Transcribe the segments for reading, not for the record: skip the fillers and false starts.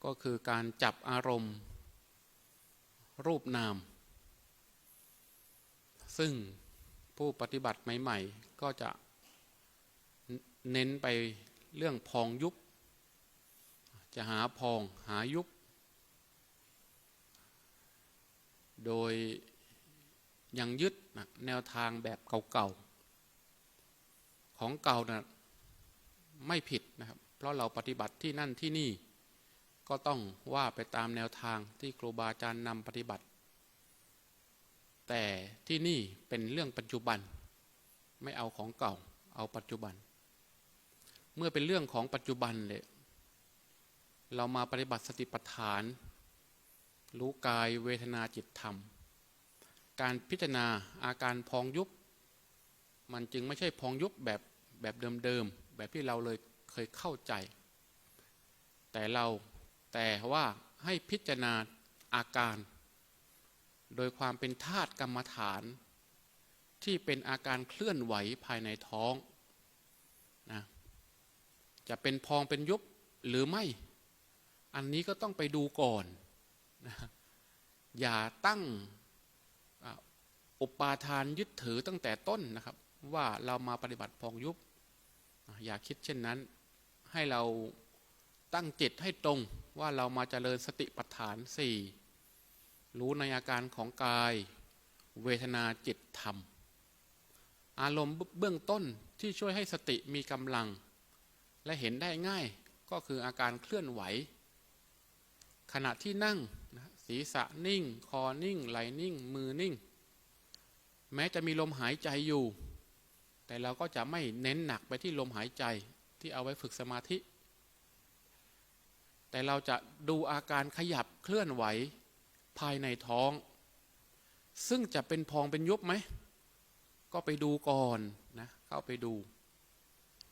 ก็คือการจับอารมณ์รูปนามซึ่งผู้ปฏิบัติใหม่ๆก็จะเน้นไปเรื่องพองยุบจะหาพองหายุบโดยยังยึดแนวทางแบบเก่าๆของเก่านะไม่ผิดนะครับเพราะเราปฏิบัติที่นั่นที่นี่ก็ต้องว่าไปตามแนวทางที่ครูบาอาจารย์นำปฏิบัติแต่ที่นี่เป็นเรื่องปัจจุบันไม่เอาของเก่าเอาปัจจุบันเมื่อเป็นเรื่องของปัจจุบันเลยเรามาปฏิบัติสติปัฏฐานรู้กายเวทนาจิตธรรมการพิจารณาอาการพองยุบมันจึงไม่ใช่พองยุบแบบเดิมๆแบบที่เราเลยเคยเข้าใจแต่ว่าให้พิจารณาอาการโดยความเป็นธาตุกรรมฐานที่เป็นอาการเคลื่อนไหวภายในท้องนะจะเป็นพองเป็นยุบหรือไม่อันนี้ก็ต้องไปดูก่อนนะอย่าตั้งอุปาทานยึดถือตั้งแต่ต้นนะครับว่าเรามาปฏิบัติพองยุบอย่าคิดเช่นนั้นให้เราตั้งจิตให้ตรงว่าเรามาเจริญสติปัฏฐาน4รู้ในอาการของกายเวทนาจิตธรรมอารมณ์เบื้องต้นที่ช่วยให้สติมีกำลังและเห็นได้ง่ายก็คืออาการเคลื่อนไหวขณะที่นั่งศีรษะนิ่งคอนิ่งไหล่นิ่งมือนิ่งแม้จะมีลมหายใจอยู่แต่เราก็จะไม่เน้นหนักไปที่ลมหายใจที่เอาไว้ฝึกสมาธิแต่เราจะดูอาการขยับเคลื่อนไหวภายในท้องซึ่งจะเป็นพองเป็นยุบไหมก็ไปดูก่อนนะเข้าไปดู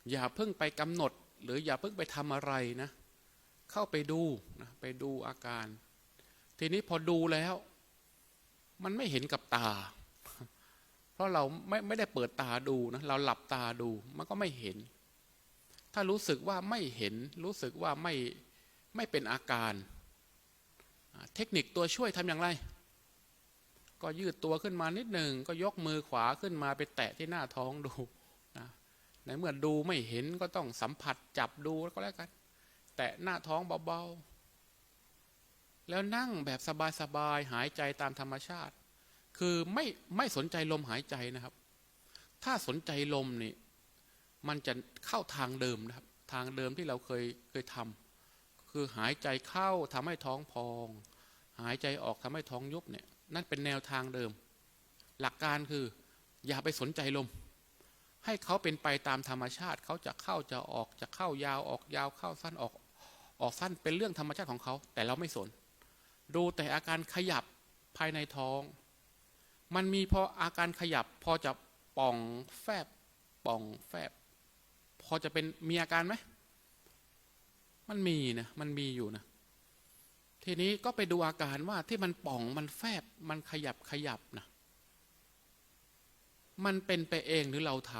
อย่าเพิ่งไปกำหนดหรืออย่าเพิ่งไปทำอะไรนะเข้าไปดูนะไปดูอาการทีนี้พอดูแล้วมันไม่เห็นกับตาเพราะเราไม่ได้เปิดตาดูนะเราหลับตาดูมันก็ไม่เห็นถ้ารู้สึกว่าไม่เห็นรู้สึกว่าไม่เป็นอาการเทคนิคตัวช่วยทำอย่างไรก็ยืดตัวขึ้นมานิดหนึ่งก็ยกมือขวาขึ้นมาไปแตะที่หน้าท้องดูนะในเมื่อดูไม่เห็นก็ต้องสัมผัสจับดูก็แล้วกันแตะหน้าท้องเบาๆแล้วนั่งแบบสบายๆหายใจตามธรรมชาติคือไม่สนใจลมหายใจนะครับถ้าสนใจลมนี่มันจะเข้าทางเดิมนะครับทางเดิมที่เราเคยทำคือหายใจเข้าทำให้ท้องพองหายใจออกทำให้ท้องยุบเนี่ยนั่นเป็นแนวทางเดิมหลักการคืออย่าไปสนใจลมให้เขาเป็นไปตามธรรมชาติเขาจะเข้าจะออกจะเข้ายาวออกยาวเข้าสั้นออกสั้นเป็นเรื่องธรรมชาติของเขาแต่เราไม่สนดูแต่อาการขยับภายในท้องมันมีพออาการขยับพอจะป่องแฟบป่องแฟบพอจะเป็นมีอาการไหมมันมีนะมันมีอยู่นะทีนี้ก็ไปดูอาการว่าที่มันป่องมันแฟบมันขยับนะมันเป็นไปเองหรือเราท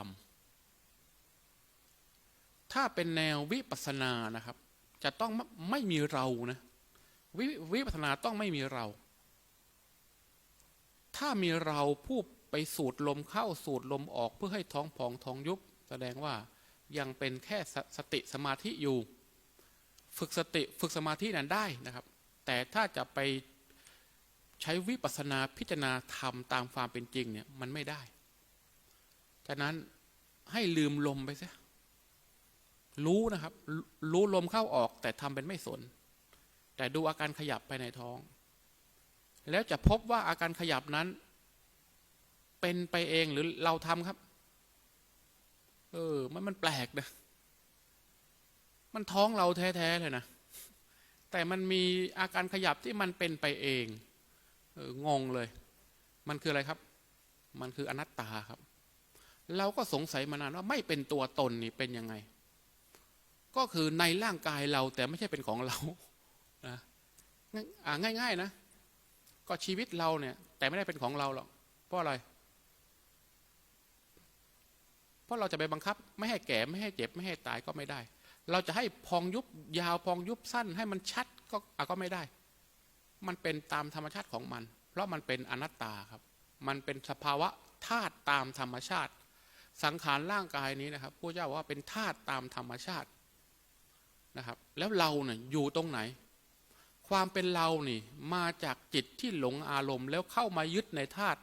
ำถ้าเป็นแนววิปัสสนานะครับจะต้องไม่มีเรานะวิปัสสนาต้องไม่มีเราถ้ามีเราผู้ไปสูดลมเข้าสูดลมออกเพื่อให้ท้องพองท้องยุบแสดงว่ายังเป็นแค่สติสมาธิอยู่ฝึกสติฝึกสมาธินั้นได้นะครับแต่ถ้าจะไปใช้วิปัสสนาพิจารณาธรรมตามความเป็นจริงเนี่ยมันไม่ได้ฉะนั้นให้ลืมลมไปซะรู้นะครับรู้ลมเข้าออกแต่ทำเป็นไม่สนแต่ดูอาการขยับไปในท้องแล้วจะพบว่าอาการขยับนั้นเป็นไปเองหรือเราทำครับมันแปลกนะมันท้องเราแท้ๆเลยนะแต่มันมีอาการขยับที่มันเป็นไปเองงงเลยมันคืออะไรครับมันคืออนัตตาครับเราก็สงสัยมานานว่าไม่เป็นตัวตนนี่เป็นยังไงก็คือในร่างกายเราแต่ไม่ใช่เป็นของเรานะง่ายๆนะก็ชีวิตเราเนี่ยแต่ไม่ได้เป็นของเราหรอกเพราะอะไรเพราะเราจะไปบังคับไม่ให้แก่ไม่ให้เจ็บไม่ให้ตายก็ไม่ได้เราจะให้พองยุบยาวพองยุบสั้นให้มันชัด ก็ไม่ได้ มันเป็นตามธรรมชาติของมัน เพราะมันเป็นอนัตตาครับมันเป็นสภาวะธาตุตามธรรมชาติสังขารร่างกายนี้นะครับพระเจ้าว่าเป็นธาตุตามธรรมชาตินะครับแล้วเราเนี่ยอยู่ตรงไหนความเป็นเรานี่มาจากจิตที่หลงอารมณ์แล้วเข้ามายึดในธาตุ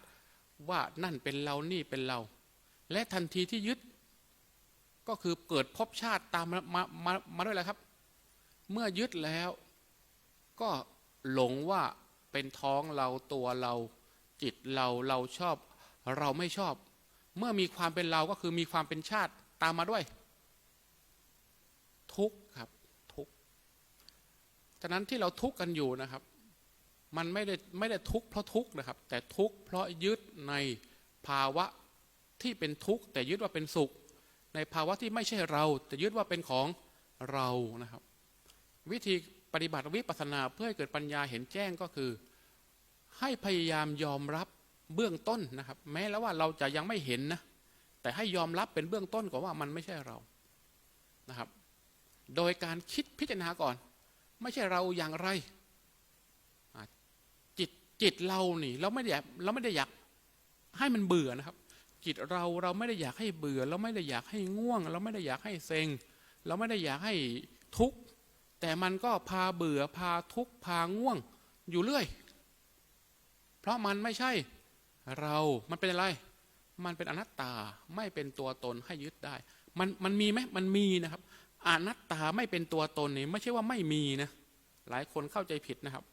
ว่านั่นเป็นเรานี่เป็นเราและทันทีที่ยึดก็คือเกิดภพชาติตามมาด้วยแหละครับเมื่อยึดแล้วก็หลงว่าเป็นท้องเราตัวเราจิตเราชอบเราไม่ชอบเมื่อมีความเป็นเราก็คือมีความเป็นชาติตามมาด้วยทุกข์ครับทุกข์ฉะนั้นที่เราทุกข์กันอยู่นะครับมันไม่ได้ทุกข์เพราะทุกข์นะครับแต่ทุกข์เพราะยึดในภาวะที่เป็นทุกข์แต่ยึดว่าเป็นสุขในภาวะที่ไม่ใช่เราแต่ยึดว่าเป็นของเรานะครับวิธีปฏิบัติวิปัสสนาเพื่อให้เกิดปัญญาเห็นแจ้งก็คือให้พยายามยอมรับเบื้องต้นนะครับแม้แล้วว่าเราจะยังไม่เห็นนะแต่ให้ยอมรับเป็นเบื้องต้นก่อนว่ามันไม่ใช่เรานะครับโดยการคิดพิจารณาก่อนไม่ใช่เราอย่างไรจิตเรานี่เราไม่ได้อยากให้มันเบื่อนะครับจิตเราไม่ได้อยากให้เบื่อเราไม่ได้อยากให้ง่วงเราไม่ได้อยากให้เซ็งเราไม่ได้อยากให้ทุกข์แต่มันก็พาเบื่อพาทุกข์พาง่วงอยู่เรื่อยเพราะมันไม่ใช่เรามันเป็นอะไรมันเป็นอนัตตาไม่เป็นตัวตนให้ยึดได้มันมีไหมมันมีนะครับอนัตตาไม่เป็นตัวตนนี่ไม่ใช่ว่าไม่มีนะหลายคนเข้าใจผิดนะครับ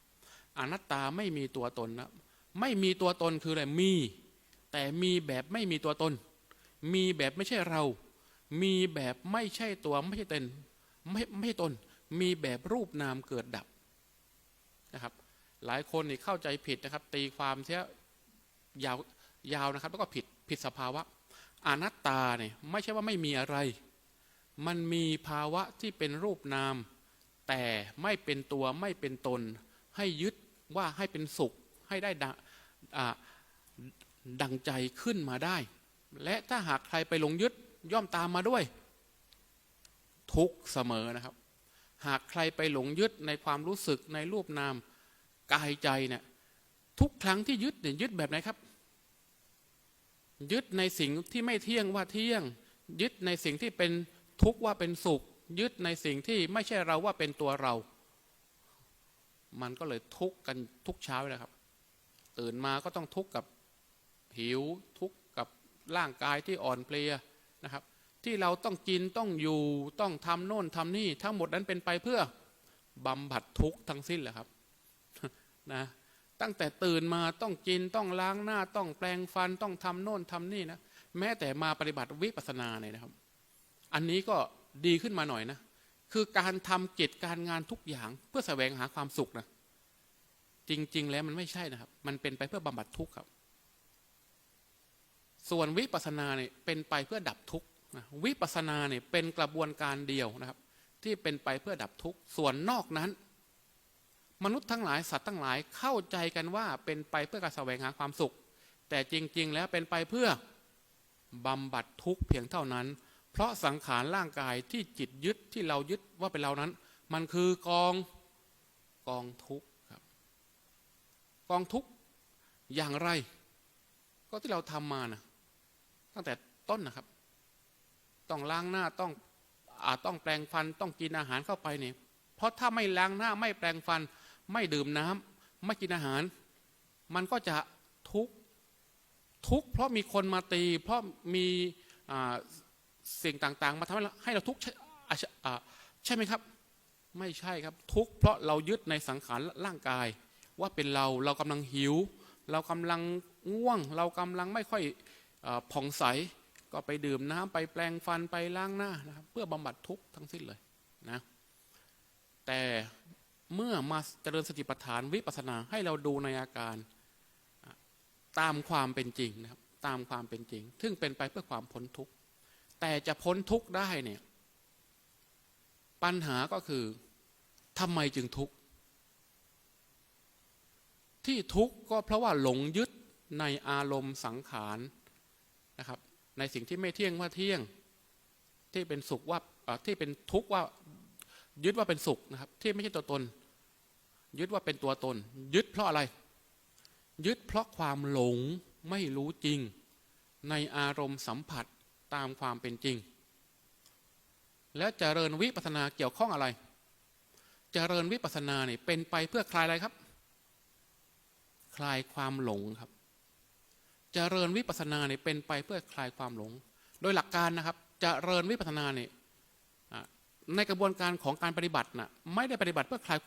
อนัตตาไม่มีตัวตนนะไม่มีตัวตนคืออะไรมีแต่มีแบบไม่มีตัวตนมีแบบไม่ใช่เรามีแบบไม่ใช่ตัวไม่ใช่ตนไม่ใช่ตนมีแบบรูปนามเกิดดับนะครับหลายคนนี่เข้าใจผิดนะครับตีความเสียยาวนะครับแล้วก็ผิดสภาวะอนัตตาเนี่ยไม่ใช่ว่าไม่มีอะไรมันมีภาวะที่เป็นรูปนามแต่ไม่เป็นตัวไม่เป็นตนให้ยึดว่าให้เป็นสุขให้ได้ดังใจขึ้นมาได้และถ้าหากใครไปหลงยึดย่อมตามมาด้วยทุกข์เสมอนะครับหากใครไปหลงยึดในความรู้สึกในรูปนามกายใจเนี่ยทุกครั้งที่ยึดเนี่ยยึดแบบไหนครับยึดในสิ่งที่ไม่เที่ยงว่าเที่ยงยึดในสิ่งที่เป็นทุกข์ว่าเป็นสุขยึดในสิ่งที่ไม่ใช่เราว่าเป็นตัวเรามันก็เลยทุกข์กันทุกเช้าเลยครับตื่นมาก็ต้องทุกข์กับหิวทุกข์กับร่างกายที่อ่อนเพลียนะครับที่เราต้องกินต้องอยู่ต้องทำโน่นทำนี่ทั้งหมดนั้นเป็นไปเพื่อบำบัดทุกข์ทั้งสิ้นแหละครับนะตั้งแต่ตื่นมาต้องกินต้องล้างหน้าต้องแปรงฟันต้องทำโน่นทำนี่นะแม้แต่มาปฏิบัติวิปัสสนาเนี่ยนะครับอันนี้ก็ดีขึ้นมาหน่อยนะคือการทำกิจการงานทุกอย่างเพื่อแสวงหาความสุขนะจริงๆแล้วมันไม่ใช่นะครับมันเป็นไปเพื่อบำบัดทุกข์ครับส่วนวิปัสสนาเนี่ยเป็นไปเพื่อดับทุกข์วิปัสสนาเนี่ยเป็นกระบวนการเดียวนะครับที่เป็นไปเพื่อดับทุกข์ส่วนนอกนั้นมนุษย์ทั้งหลายสัตว์ทั้งหลายเข้าใจกันว่าเป็นไปเพื่อการแสวงหาความสุขแต่จริงๆแล้วเป็นไปเพื่อบำบัดทุกข์เพียงเท่านั้นเพราะสังขารร่างกายที่จิตยึดที่เรายึดว่าเป็นเรานั้นมันคือกองทุกข์ครับกองทุกข์อย่างไรก็ที่เราทำมานะตั้งแต่ต้นนะครับต้องล้างหน้าต้องแปรงฟันต้องกินอาหารเข้าไปเนี่ยเพราะถ้าไม่ล้างหน้าไม่แปรงฟันไม่ดื่มน้ำไม่กินอาหารมันก็จะทุกข์เพราะมีคนมาตีเพราะมีสิ่งต่างๆมาทำให้เราทุกข์ใช่ไหมครับไม่ใช่ครับทุกข์เพราะเรายึดในสังขารร่างกายว่าเป็นเรากำลังหิวเรากำลังง่วงเรากำลังไม่ค่อยผ่องใสก็ไปดื่มน้ำไปแปรงฟันไปล้างหน้านะครับเพื่อบำบัดทุกข์ทั้งสิ้นเลยนะแต่เมื่อมาเจริญสติปัฏฐานวิปัสสนาให้เราดูในอาการตามความเป็นจริงนะครับตามความเป็นจริงซึ่งเป็นไปเพื่อความพ้นทุกข์แต่จะพ้นทุกข์ได้เนี่ยปัญหาก็คือทำไมจึงทุกข์ที่ทุกข์ก็เพราะว่าหลงยึดในอารมณ์สังขารนะครับในสิ่งที่ไม่เที่ยงว่าเที่ยงที่เป็นสุขว่าที่เป็นทุกข์ว่ายึดว่าเป็นสุขนะครับที่ไม่ใช่ตัวตน ยึดว่าเป็นตัวตนยึดเพราะอะไรยึดเพราะความหลงไม่รู้จริงในอารมณ์สัมผัสตามความเป็นจริงแล้วเจริญวิปัสสนาเกี่ยวข้องอะไรเจริญวิปัสสนาเนี่ยเป็นไปเพื่อคลายอะไรครับคลายความหลงครับเจริญวิปัสสนาเนี่ยเป็นไปเพื่อคลายความหลงโดยหลักการนะครับเจริญวิปัสสนาเนี่ยในกระบวนการของการปฏิบัตินะไม่ได้ปฏิบัติเพื่อคลาย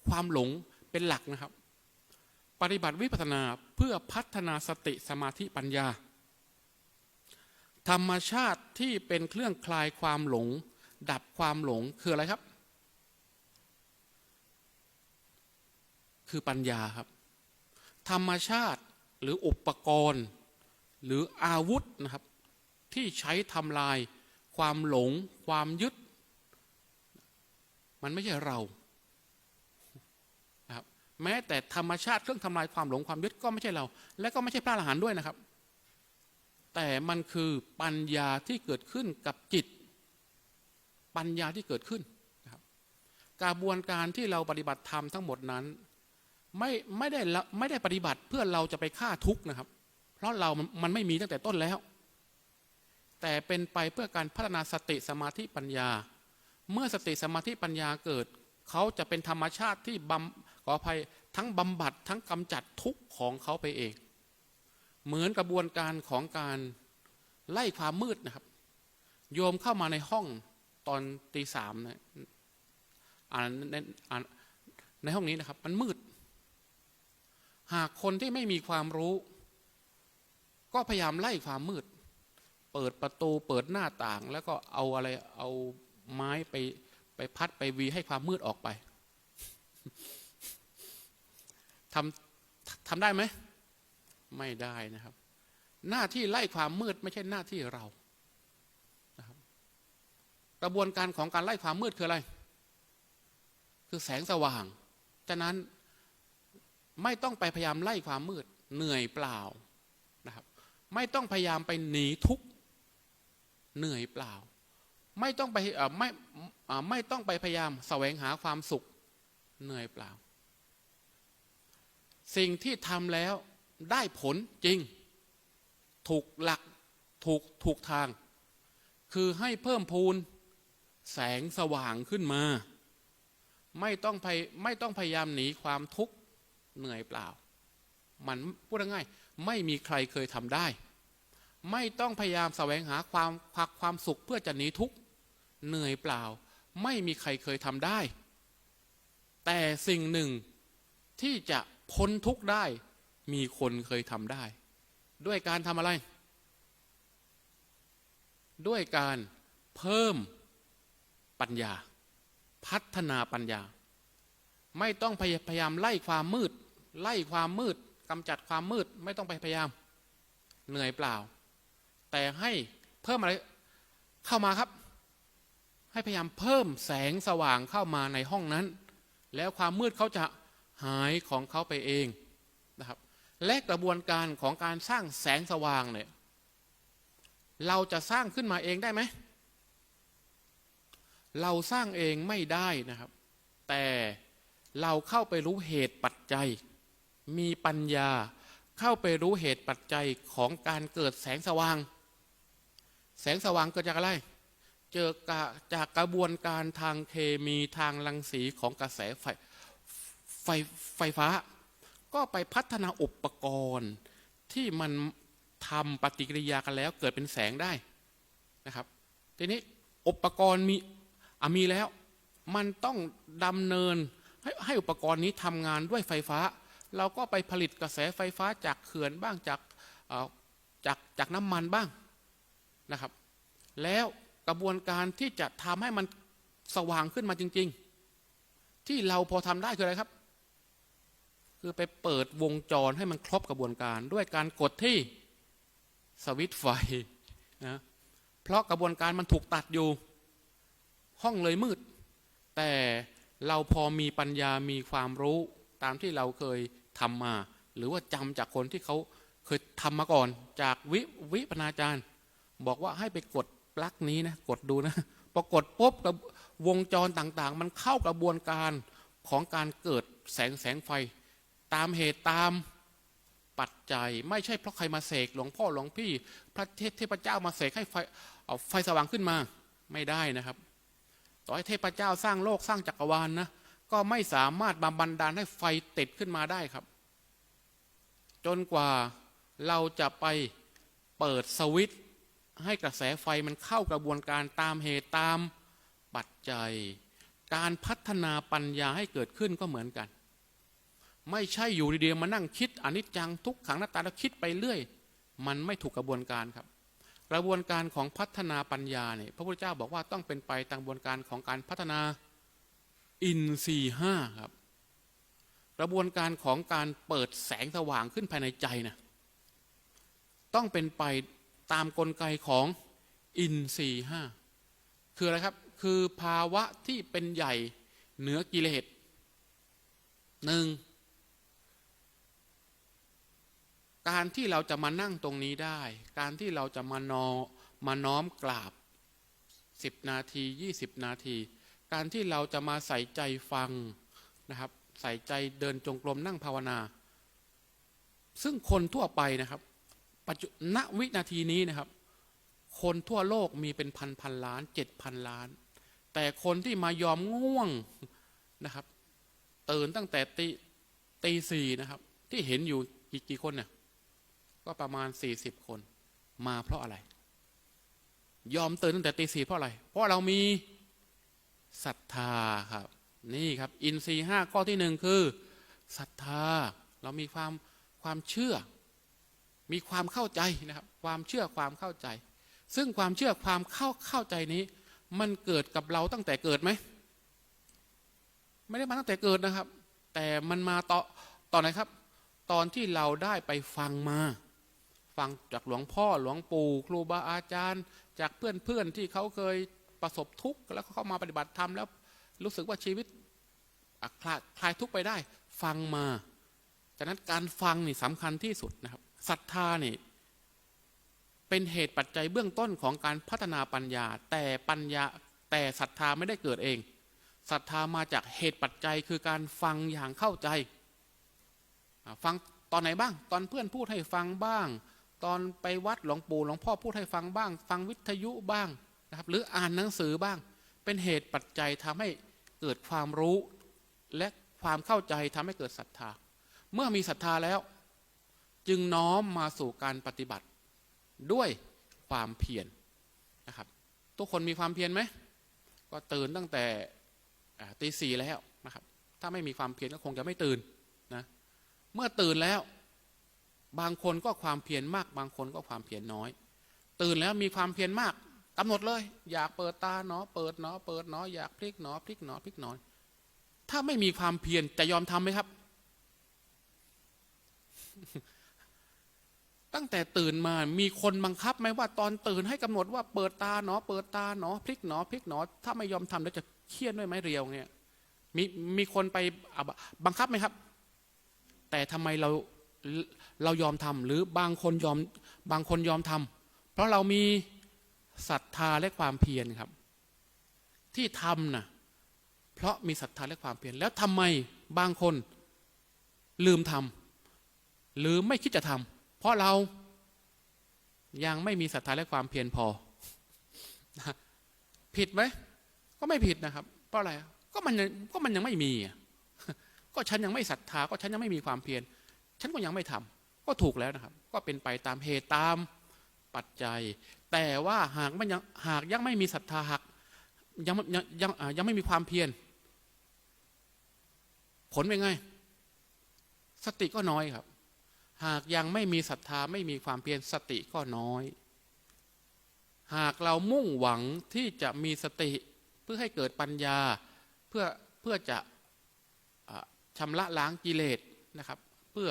ความหลงเป็นหลักนะครับปฏิบัติวิปัสสนาเพื่อพัฒนาสติสมาธิปัญญาธรรมชาติที่เป็นเครื่องคลายความหลงดับความหลงคืออะไรครับคือปัญญาครับธรรมชาติหรืออุปกรณ์หรืออาวุธนะครับที่ใช้ทำลายความหลงความยึดมันไม่ใช่เรานะครับแม้แต่ธรรมชาติเครื่องทำลายความหลงความยึดก็ไม่ใช่เราและก็ไม่ใช่พระอรหันต์ด้วยนะครับแต่มันคือปัญญาที่เกิดขึ้นกับจิตปัญญาที่เกิดขึ้นนะครับกระบวนการที่เราปฏิบัติธรรมทั้งหมดนั้นไม่ได้ปฏิบัติเพื่อเราจะไปฆ่าทุกข์นะครับเพราะมันไม่มีตั้งแต่ต้นแล้วแต่เป็นไปเพื่อการพัฒนาสติสมาธิปัญญาเมื่อสติสมาธิปัญญาเกิดเขาจะเป็นธรรมชาติที่ขออภัยทั้งบำบัดทั้งกำจัดทุกข์ของเขาไปเองเหมือนกระบวนการของการไล่ความมืดนะครับโยมเข้ามาในห้องตอนตีสามนะในห้องนี้นะครับมันมืดหากคนที่ไม่มีความรู้ก็พยายามไล่ความมืดเปิดประตูเปิดหน้าต่างแล้วก็เอาไม้ไปพัดไปวีให้ความมืดออกไปทำได้ไหมไม่ได้นะครับหน้าที่ไล่ความมืดไม่ใช่หน้าที่เรานะครับกระบวนการของการไล่ความมืดคืออะไรคือแสงสว่างฉะนั้นไม่ต้องไปพยายามไล่ความมืดเหนื่อยเปล่านะครับไม่ต้องพยายามไปหนีทุกข์เหนื่อยเปล่าไม่ต้องไปไม่ต้องไปพยายามแสวงหาความสุขเหนื่อยเปล่าสิ่งที่ทำแล้วได้ผลจริงถูกหลักถูกทางคือให้เพิ่มพูนแสงสว่างขึ้นมาไม่ต้องพยายามหนีความทุกข์เหนื่อยเปล่ามันพูดง่ายๆไม่มีใครเคยทำได้ไม่ต้องพยายามแสวงหาความสุขเพื่อจะหนีทุกข์เหนื่อยเปล่าไม่มีใครเคยทำได้แต่สิ่งหนึ่งที่จะพ้นทุกข์ได้มีคนเคยทำได้ด้วยการทำอะไรด้วยการเพิ่มปัญญาพัฒนาปัญญาไม่ต้องพยายามไล่ความมืดกำจัดความมืดไม่ต้องไปพยายามเหนื่อยเปล่าแต่ให้เพิ่มอะไรเข้ามาครับให้พยายามเพิ่มแสงสว่างเข้ามาในห้องนั้นแล้วความมืดเขาจะหายของเขาไปเองนะครับและกระบวนการของการสร้างแสงสว่างเนี่ยเราจะสร้างขึ้นมาเองได้ไหมเราสร้างเองไม่ได้นะครับแต่เราเข้าไปรู้เหตุปัจจัยมีปัญญาเข้าไปรู้เหตุปัจจัยของการเกิดแสงสว่างแสงสว่างเกิดจากอะไรจากกระบวนการทางเคมีทางรังสีของกระแสไฟฟ้าก็ไปพัฒนาอุปกรณ์ที่มันทำปฏิกิริยากันแล้วเกิดเป็นแสงได้นะครับทีนี้อุปกรณ์มีแล้วมันต้องดำเนินให้อุปกรณ์นี้ทำงานด้วยไฟฟ้าเราก็ไปผลิตกระแสไฟฟ้าจากเขื่อนบ้างจากน้ำมันบ้างนะครับแล้วกระบวนการที่จะทำให้มันสว่างขึ้นมาจริงๆที่เราพอทำได้คืออะไรครับคือไปเปิดวงจรให้มันครบกระบวนการด้วยการกดที่สวิตช์ไฟนะเพราะกระบวนการมันถูกตัดอยู่ห้องเลยมืดแต่เราพอมีปัญญามีความรู้ตามที่เราเคยทำมาหรือว่าจำจากคนที่เขาเคยทำมาก่อนจากวิปัสสนาจารย์บอกว่าให้ไปกดปลั๊กนี้นะกดดูนะพอกดปุ๊บวงจรต่างๆมันเข้ากระบวนการ ของการเกิดแสงไฟตามเหตุตามปัจจัยไม่ใช่เพราะใครมาเสกหลวงพ่อหลวงพี่พระเทพเจ้ามาเสกให้ไฟเอาไฟสว่างขึ้นมาไม่ได้นะครับต่อให้เทพเจ้าสร้างโลกสร้างจักรวาลนะก็ไม่สามารถบันดาลให้ไฟติดขึ้นมาได้ครับจนกว่าเราจะไปเปิดสวิตช์ให้กระแสไฟมันเข้ากระบวนการตามเหตุตามปัจจัยการพัฒนาปัญญาให้เกิดขึ้นก็เหมือนกันไม่ใช่อยู่ดีๆมานั่งคิดอนิจจังทุกขังอนัตตาแล้วคิดไปเรื่อยมันไม่ถูกกระบวนการครับกระบวนการของพัฒนาปัญญาเนี่ยพระพุทธเจ้าบอกว่าต้องเป็นไปตามกระบวนการของการพัฒนาอินทรีย์ห้าครับกระบวนการของการเปิดแสงสว่างขึ้นภายในใจนะต้องเป็นไปตามกลไกของอินทรีย์ห้าคืออะไรครับคือภาวะที่เป็นใหญ่เหนือกิเลสหนึ่งการที่เราจะมานั่งตรงนี้ได้การที่เราจะมาน้อมกราบ10 นาที20 นาทีการที่เราจะมาใส่ใจฟังนะครับใส่ใจเดินจงกรมนั่งภาวนาซึ่งคนทั่วไปนะครับณวินาทีนี้นะครับคนทั่วโลกมีเป็นพันล้าน7,000 ล้านแต่คนที่มายอมง่วงนะครับตื่นตั้งแต่ตี 4นะครับที่เห็นอยู่กี่คนเนี่ยก็ประมาณ40 คนมาเพราะอะไรยอมตื่นตั้งแต่ตี 4เพราะอะไรเพราะเรามีศรัทธาครับนี่ครับอินทรีย์5ข้อที่1คือศรัทธาเรามีความเชื่อมีความเข้าใจนะครับความเชื่อความเข้าใจซึ่งความเชื่อความเข้าใจนี้มันเกิดกับเราตั้งแต่เกิดไหมไม่ได้มาตั้งแต่เกิดนะครับแต่มันมาตอนไหนครับตอนที่เราได้ไปฟังจากหลวงพ่อหลวงปู่ครูบาอาจารย์จากเพื่อนที่เขาเคยประสบทุกข์แล้วเขามาปฏิบัติธรรมแล้วรู้สึกว่าชีวิตคลายทุกข์ไปได้ฟังมาฉะนั้นการฟังนี่สำคัญที่สุดนะครับศรัทธานี่เป็นเหตุปัจจัยเบื้องต้นของการพัฒนาปัญญาแต่ศรัทธาไม่ได้เกิดเองศรัทธามาจากเหตุปัจจัยคือการฟังอย่างเข้าใจฟังตอนไหนบ้างตอนเพื่อนพูดให้ฟังบ้างตอนไปวัดหลวงปู่หลวงพ่อพูดให้ฟังบ้างฟังวิทยุบ้างนะครับหรืออ่านหนังสือบ้างเป็นเหตุปัจจัยทำให้เกิดความรู้และความเข้าใจทำให้เกิดศรัทธาเมื่อมีศรัทธาแล้วจึงน้อมมาสู่การปฏิบัติด้วยความเพียรนะครับทุกคนมีความเพียรไหมก็ตื่นตั้งแต่ตี 4แล้วนะครับถ้าไม่มีความเพียรก็คงจะไม่ตื่นนะเมื่อตื่นแล้วบางคนก็ความเพียรมากบางคนก็ความเพียรน้อยตื่นแล้วมีความเพียรมากกำหนดเลยอยากเปิดตาเนาะเปิดเนาะเปิดเนาะอยากพลิกเนาะพลิกเนาะพลิกเนาะถ้าไม่มีความเพียรจะยอมทำไหมครับ ตั้งแต่ตื่นมามีคนบังคับไหมว่าตอนตื่นให้กำหนดว่าเปิดตาเนาะเปิดตาเนาะพลิกเนาะพลิกเนาะถ้าไม่ยอมทำแล้วจะเครียดด้วยไหมเรียวเนี่ยมีคนไปบังคับไหมครับแต่ทำไมเรายอมทำหรือบางคนยอมทำเพราะเรามีศรัทธาและความเพียรครับที่ทำนะเพราะมีศรัทธาและความเพียรแล้วทำไมบางคนลืมทำหรือไม่คิดจะทำเพราะเรายังไม่มีศรัทธาและความเพียรพอผิดไหมก็ไม่ผิดนะครับเพราะอะไรก็มันยังไม่มีก็ฉันยังไม่ศรัทธาก็ฉันยังไม่มีความเพียรฉันก็ยังไม่ทำก็ถูกแล้วนะครับก็เป็นไปตามเหตุตามปัจจัยแต่ว่าหากยังไม่มีศรัทธาหากยังไม่มีความเพียรผลเป็นไงสติก็น้อยครับหากยังไม่มีศรัทธาไม่มีความเพียรสติก็น้อยหากเรามุ่งหวังที่จะมีสติเพื่อให้เกิดปัญญาเพื่อจะชำระล้างกิเลสนะครับเพื่อ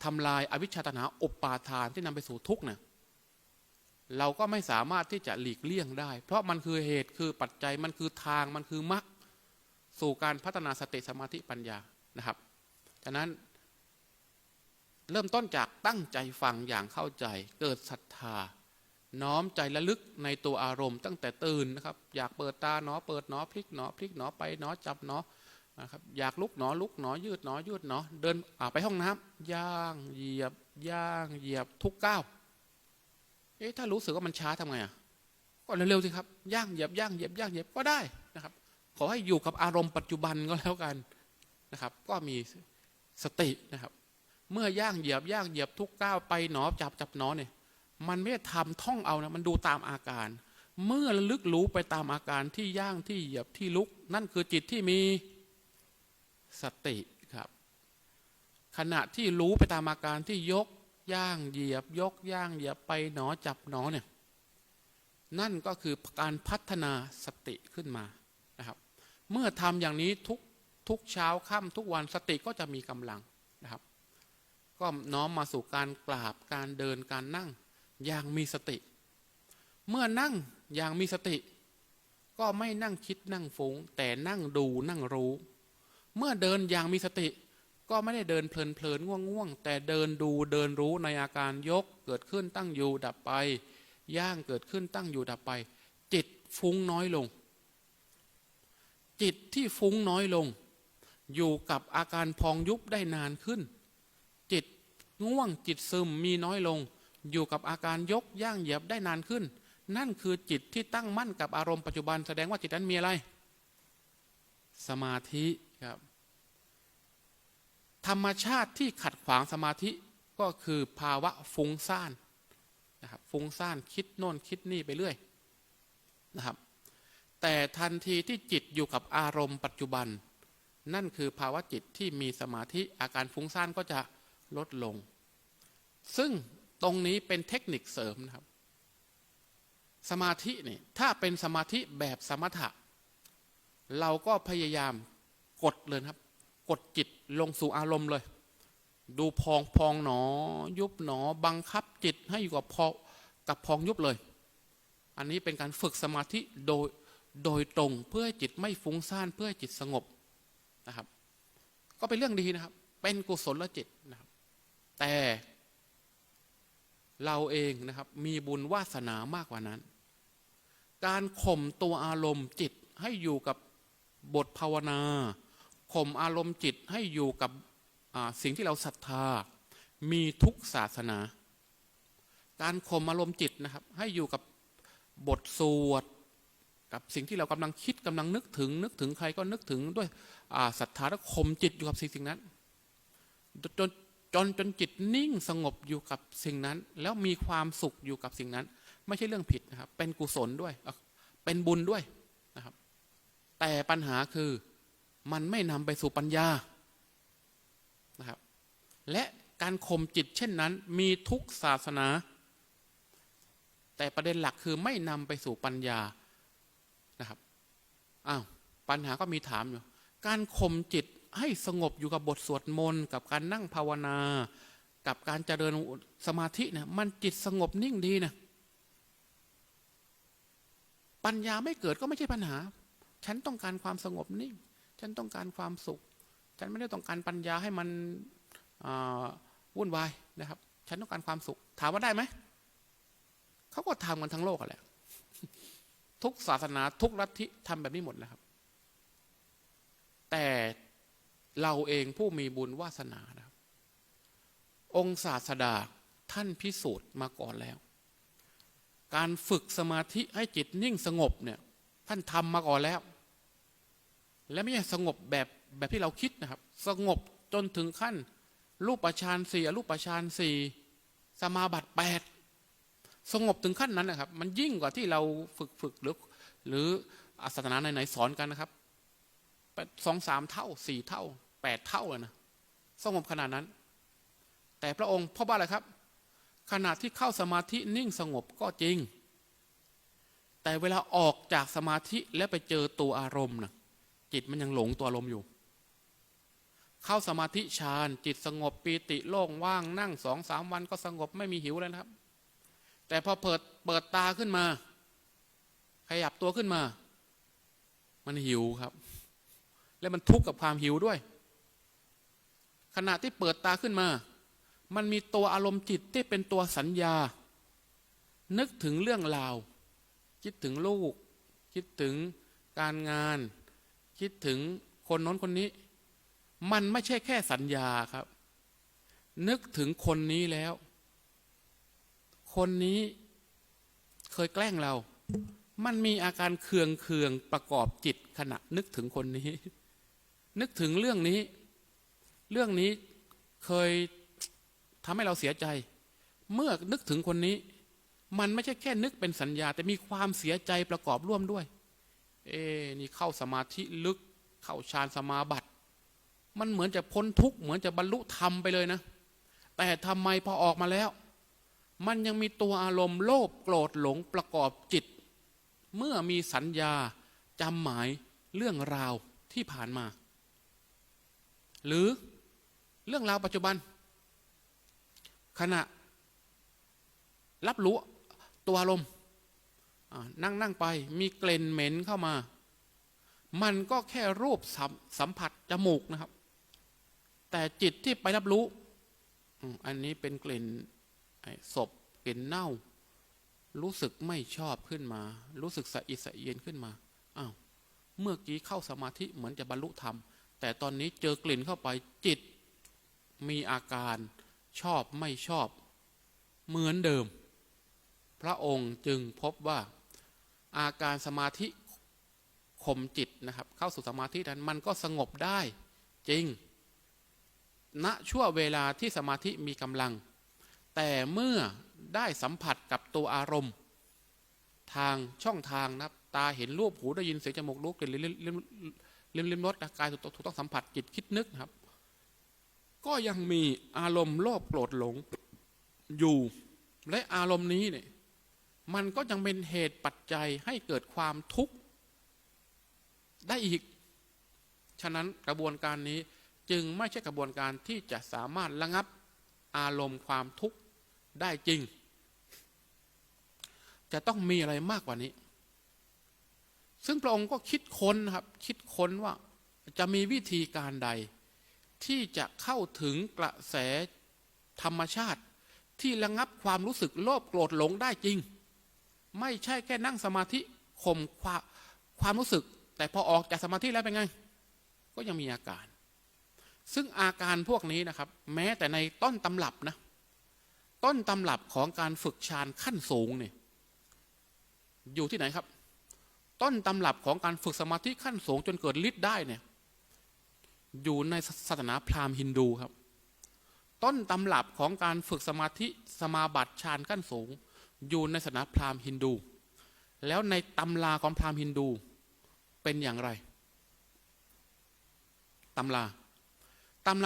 ทำลายอวิชชาตัณหาอุปาทานที่นำไปสู่ทุกข์เนี่ยเราก็ไม่สามารถที่จะหลีกเลี่ยงได้เพราะมันคือเหตุคือปัจจัยมันคือทางมันคือมรรคสู่การพัฒนาสติสมาธิปัญญานะครับฉะนั้นเริ่มต้นจากตั้งใจฟังอย่างเข้าใจเกิดศรัทธาน้อมใจระลึกในตัวอารมณ์ตั้งแต่ตื่นนะครับอยากเปิดตาเนาะเปิดเนาะพลิกเนาะพลิกเนาะไปเนาะจับเนาะ นะครับอยากลุกหนอลุกหนอยืดหนอยืดหนอเดินไปห้องน้ำย่างเหยียบย่างเหยียบทุกก้าวถ้ารู้สึกว่ามันช้าทำไงก็เร็วๆสิครับย่างเหยียบย่างเหยียบย่างเหยียบก็ได้นะครับขอให้อยู่กับอารมณ์ปัจจุบันก็แล้วกันนะครับก็มีสตินะครับเมื่อย่างเหยียบย่างเหยียบทุกก้าวไปหนอจับหนอเนี่ยมันไม่ได้ทำท่องเอานะมันดูตามอาการเมื่อระลึกรู้ไปตามอาการที่ย่างที่เหยียบที่ลุกนั่นคือจิตที่มีสติครับขณะที่รู้ไปตามอาการที่ยกย่างเหยียบยกย่างเหยียบไปหนอจับหนอเนี่ยนั่นก็คือการพัฒนาสติขึ้นมานะครับเมื่อทำอย่างนี้ทุกเช้าค่ำทุกวันสติก็จะมีกำลังนะครับก็น้อมมาสู่การกราบการเดินการนั่งอย่างมีสติเมื่อนั่งอย่างมีสติก็ไม่นั่งคิดนั่งฟุ้งแต่นั่งดูนั่งรู้เมื่อเดินอย่างมีสติก็ไม่ได้เดินเพลินง่วงแต่เดินดูเดินรู้ในอาการยกเกิดขึ้นตั้งอยู่ดับไปย่างเกิดขึ้นตั้งอยู่ดับไปจิตฟุ้งน้อยลงจิตที่ฟุ้งน้อยลงอยู่กับอาการพองยุบได้นานขึ้นจิตง่วงจิตซึมมีน้อยลงอยู่กับอาการยกย่างเหยียบได้นานขึ้นนั่นคือจิตที่ตั้งมั่นกับอารมณ์ปัจจุบันแสดงว่าจิตนั้นมีอะไรสมาธิครับธรรมชาติที่ขัดขวางสมาธิก็คือภาวะฟุ้งซ่านนะครับฟุ้งซ่านคิดโน่นคิดนี่ไปเรื่อยนะครับแต่ทันทีที่จิตอยู่กับอารมณ์ปัจจุบันนั่นคือภาวะจิตที่มีสมาธิอาการฟุ้งซ่านก็จะลดลงซึ่งตรงนี้เป็นเทคนิคเสริมนะครับสมาธินี่ถ้าเป็นสมาธิแบบสมถะเราก็พยายามกดเลยครับกดจิตลงสู่อารมณ์เลยดูพองหนอยุบหนอบังคับจิตให้อยู่กับพองยุบเลยอันนี้เป็นการฝึกสมาธิโดยตรงเพื่อให้จิตไม่ฟุ้งซ่านเพื่อให้จิตสงบนะครับก็เป็นเรื่องดีนะครับเป็นกุศลจิตนะครับแต่เราเองนะครับมีบุญวาสนามากกว่านั้นการข่มตัวอารมณ์จิตให้อยู่กับบทภาวนาข่มอารมณ์จิตให้อยู่กับสิ่งที่เราศรัทธามีทุกศาสนาการข่มอารมณ์จิตนะครับให้อยู่กับบทสวดกับสิ่งที่เรากำลังคิดกำลังนึกถึงใครก็นึกถึงด้วยศรัทธาและข่มจิตอยู่กับสิ่งนั้นจนจิตนิ่งสงบอยู่กับสิ่งนั้นแล้วมีความสุขอยู่กับสิ่งนั้นไม่ใช่เรื่องผิดนะครับเป็นกุศลด้วยเป็นบุญด้วยนะครับแต่ปัญหาคือมันไม่นำไปสู่ปัญญานะครับและการข่มจิตเช่นนั้นมีทุกศาสนาแต่ประเด็นหลักคือไม่นำไปสู่ปัญญานะครับปัญหาก็มีถามอยู่การข่มจิตให้สงบอยู่กับบทสวดมนต์กับการนั่งภาวนากับการเจริญสมาธิเนี่ยมันจิตสงบนิ่งดีนะปัญญาไม่เกิดก็ไม่ใช่ปัญหาฉันต้องการความสงบนิ่งฉันต้องการความสุขฉันไม่ได้ต้องการปัญญาให้มันวุ่นวายนะครับฉันต้องการความสุขถามว่าได้ไหมเขาก็ทำกันทั้งโลกแหละทุกศาสนาทุกลัทธิทำแบบนี้หมดนะครับแต่เราเองผู้มีบุญวาสนานะครับองค์ศาสดาท่านพิสูจน์มาก่อนแล้วการฝึกสมาธิให้จิตนิ่งสงบเนี่ยท่านทำมาก่อนแล้วและไม่ใช่สงบแบบที่เราคิดนะครับสงบจนถึงขั้นรูปฌาน4อรูปฌาน4สมาบัติ8สงบถึงขั้นนั้นนะครับมันยิ่งกว่าที่เราฝึกหรือศาสนาไหนๆสอนกันนะครับ2-3 เท่า4 เท่า8 เท่าเลยนะสงบขนาดนั้นแต่พระองค์เพราะว่าอะไรครับขณะที่เข้าสมาธินิ่งสงบก็จริงแต่เวลาออกจากสมาธิแล้วไปเจอตัวอารมณ์นะจิตมันยังหลงตัวอารมณ์อยู่เข้าสมาธิฌานจิตสงบปีติโล่งว่างนั่ง2-3 วันก็สงบไม่มีหิวเลยนะครับแต่พอเปิดตาขึ้นมาขยับตัวขึ้นมามันหิวครับและมันทุกข์กับความหิวด้วยขณะที่เปิดตาขึ้นมามันมีตัวอารมณ์จิตที่เป็นตัวสัญญานึกถึงเรื่องราวคิดถึงลูกคิดถึงการงานคิดถึง คนโน้นคนนี้มันไม่ใช่แค่สัญญาครับนึกถึงคนนี้แล้วคนนี้เคยแกล้งเรามันมีอาการเคืองประกอบจิตขณะนึกถึงคนนี้นึกถึงเรื่องนี้เคยทำให้เราเสียใจเมื่อนึกถึงคนนี้มันไม่ใช่แค่นึกเป็นสัญญาแต่มีความเสียใจประกอบร่วมด้วยนี่เข้าสมาธิลึกเข้าฌานสมาบัติมันเหมือนจะพ้นทุกข์เหมือนจะบรรลุธรรมไปเลยนะแต่ทำไมพอออกมาแล้วมันยังมีตัวอารมณ์โลภโกรธหลงประกอบจิตเมื่อมีสัญญาจำหมายเรื่องราวที่ผ่านมาหรือเรื่องราวปัจจุบันขณะรับรู้ตัวอารมณ์นั่งไปมีกลิ่นเหม็นเข้ามามันก็แค่รูปสัมผัสจมูกนะครับแต่จิตที่ไปรับรู้อันนี้เป็นกลิ่นศพกลิ่นเน่ารู้สึกไม่ชอบขึ้นมารู้สึกสะอิดสะเอียนขึ้นมาเมื่อกี้เข้าสมาธิเหมือนจะบรรลุธรรมแต่ตอนนี้เจอกลิ่นเข้าไปจิตมีอาการชอบไม่ชอบเหมือนเดิมพระองค์จึงพบว่าอาการสมาธิข่มจิตนะครับเข้าสู่สมาธินั้นมันก็สงบได้จริงณชั่วเวลาที่สมาธิมีกำลังแต่เมื่อได้สัมผัสกับตัวอารมณ์ทางช่องทางนะครับตาเห็นรูปหูได้ยินเสียงจมูกรู้กลิ่นลิ้มรสกายถูกต้องสัมผัสจิตคิดนึกนะครับก็ยังมีอารมณ์โลภโกรธหลงอยู่และอารมณ์นี้เนี่ยมันก็ยังเป็นเหตุปัจจัยให้เกิดความทุกข์ได้อีกฉะนั้นกระบวนการนี้จึงไม่ใช่กระบวนการที่จะสามารถระงับอารมณ์ความทุกข์ได้จริงจะต้องมีอะไรมากกว่านี้ซึ่งพระองค์ก็คิดค้นครับคิดค้นว่าจะมีวิธีการใดที่จะเข้าถึงกระแสธรรมชาติที่ระงับความรู้สึกโลภโกรธหลงได้จริงไม่ใช่แค่นั่งสมาธิข่มความรู้สึกแต่พอออกจากสมาธิแล้วเป็นไงก็ยังมีอาการซึ่งอาการพวกนี้นะครับแม้แต่ในต้นตำรับนะต้นตำรับของการฝึกฌานขั้นสูงเนี่ยอยู่ที่ไหนครับต้นตำรับของการฝึกสมาธิขั้นสูงจนเกิดฤทธิ์ได้เนี่ยอยู่ในศาสนาพราหมณ์ฮินดูครับต้นตำรับของการฝึกสมาธิสมาบัติฌานขั้นสูงอยู่ในศาสนาพราหมณ์ฮินดูแล้วในตำราของพราหมณ์ฮินดูเป็นอย่างไรตำรา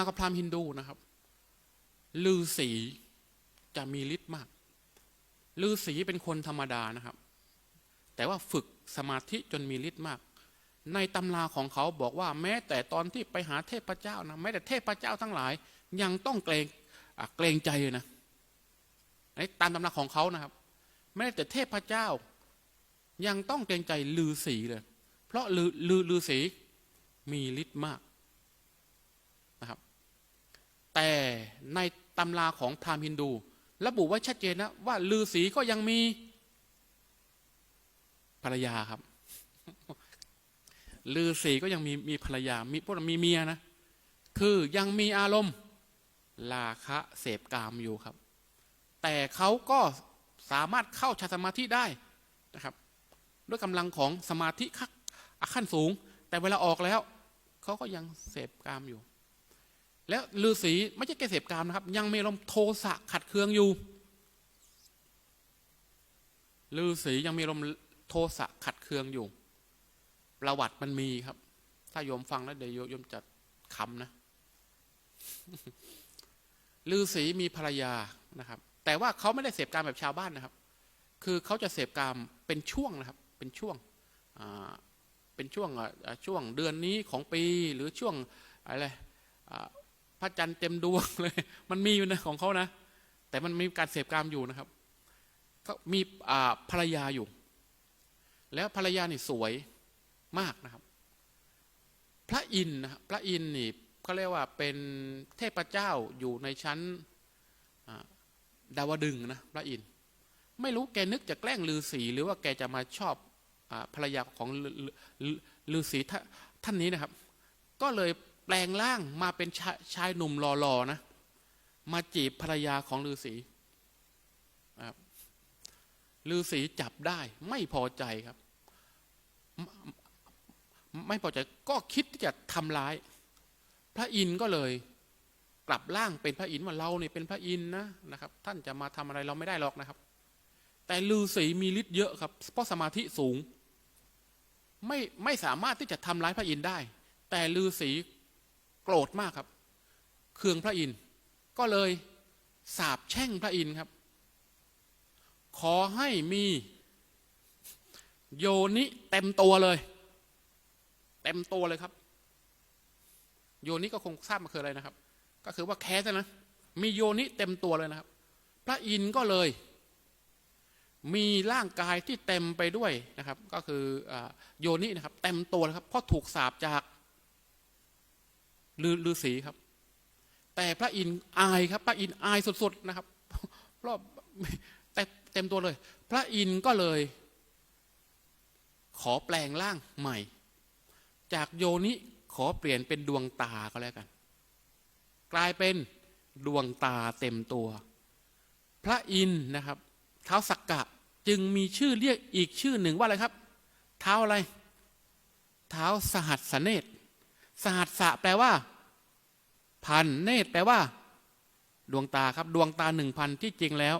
ของพราหมณ์ฮินดูนะครับฤาษีจะมีฤทธิ์มากฤาษีเป็นคนธรรมดานะครับแต่ว่าฝึกสมาธิจนมีฤทธิ์มากในตำราของเขาบอกว่าแม้แต่ตอนที่ไปหาเทพเจ้านะแม้แต่เทพเจ้าทั้งหลายยังต้องเกรงใจเลยนะในตามตำราของเขานะครับแม้แต่เทพเจ้ายังต้องเกรงใจฤาษีเลยเพราะฤาษีมีฤทธิ์มากนะครับแต่ในตำราของพราหมณ์ฮินดูระบุไว้ชัดเจนนะว่าฤาษีก็ยังมีภรรยาครับฤาษีก็ยังมีภรรยามีเมียนะคือยังมีอารมณ์ราคะเสพกามอยู่ครับแต่เขาก็สามารถเข้าฌานสมาธิได้นะครับด้วยกำลังของสมาธิขั้นสูงแต่เวลาออกแล้วเขาก็ยังเสพกามอยู่แล้วฤาษีไม่ใช่แค่เสพกามนะครับยังมีอารมณ์โทสะขัดเคืองอยู่ฤาษียังมีอารมณ์โทสะขัดเคืองอยู่ประวัติมันมีครับถ้าโยมฟังแล้วเดี๋ยวโยมจะขำนะฤาษีมีภรรยานะครับแต่ว่าเขาไม่ได้เสพกามแบบชาวบ้านนะครับคือเขาจะเสพกามเป็นช่วงนะครับเป็นช่วงช่วงเดือนนี้ของปีหรือช่วงอะไรพระจันทร์เต็มดวงเลยมันมีอยู่นะของเขานะแต่มันมีการเสพกามอยู่นะครับก็มีภรรยาอยู่แล้วภรรยานี่สวยมากนะครับพระอินทร์นะครับพระอินทร์นี่เขาเรียกว่าเป็นเทพเจ้าอยู่ในชั้นดาวดึงส์นะพระอินทร์ไม่รู้แกนึกจะแกล้งฤาษีหรือว่าแกจะมาชอบภรรยาของฤาษีท่านนี้นะครับ ก็เลยแปลงร่างมาเป็นชายหนุ่มหล่อๆนะมาจีบภรรยาของฤาษีครับฤาษีจับได้ไม่พอใจครับไม่พอใจก็คิดที่จะทำร้ายพระอินทร์ก็เลยกลับร่างเป็นพระอินทร์ว่าเราเนี่ยเป็นพระอินทร์นะครับท่านจะมาทำอะไรเราไม่ได้หรอกนะครับแต่ฤาษีมีฤทธิ์เยอะครับเพราะสมาธิสูงไม่สามารถที่จะทำร้ายพระอินทร์ได้แต่ฤาษีโกรธมากครับเคืองพระอินทร์ก็เลยสาปแช่งพระอินทร์ครับขอให้มีโยนิเต็มตัวเลยเต็มตัวเลยครับโยนิก็คงทราบมาคืออะไรนะครับก็คือว่าแค้นนะมีโยนิเต็มตัวเลยนะครับพระอินทร์ก็เลยมีร่างกายที่เต็มไปด้วยนะครับก็คือโยนินะครับเต็มตัวเลยครับเพราะถูกสาปจากฤาษีครับแต่พระอินทร์อายครับพระอินทร์อายสุดๆนะครับเพราะแต่เต็มตัวเลยพระอินทร์ก็เลยขอแปลงร่างใหม่จากโยนิขอเปลี่ยนเป็นดวงตาก็แล้วกันกลายเป็นดวงตาเต็มตัวพระอินทร์นะครับท้าวสักกะจึงมีชื่อเรียกอีกชื่อหนึ่งว่าอะไรครับท้าวอะไรท้าวสหัสสเนตรสหัสสะแปลว่าพันเนตรแปลว่าดวงตาครับดวงตา1,000ที่จริงแล้ว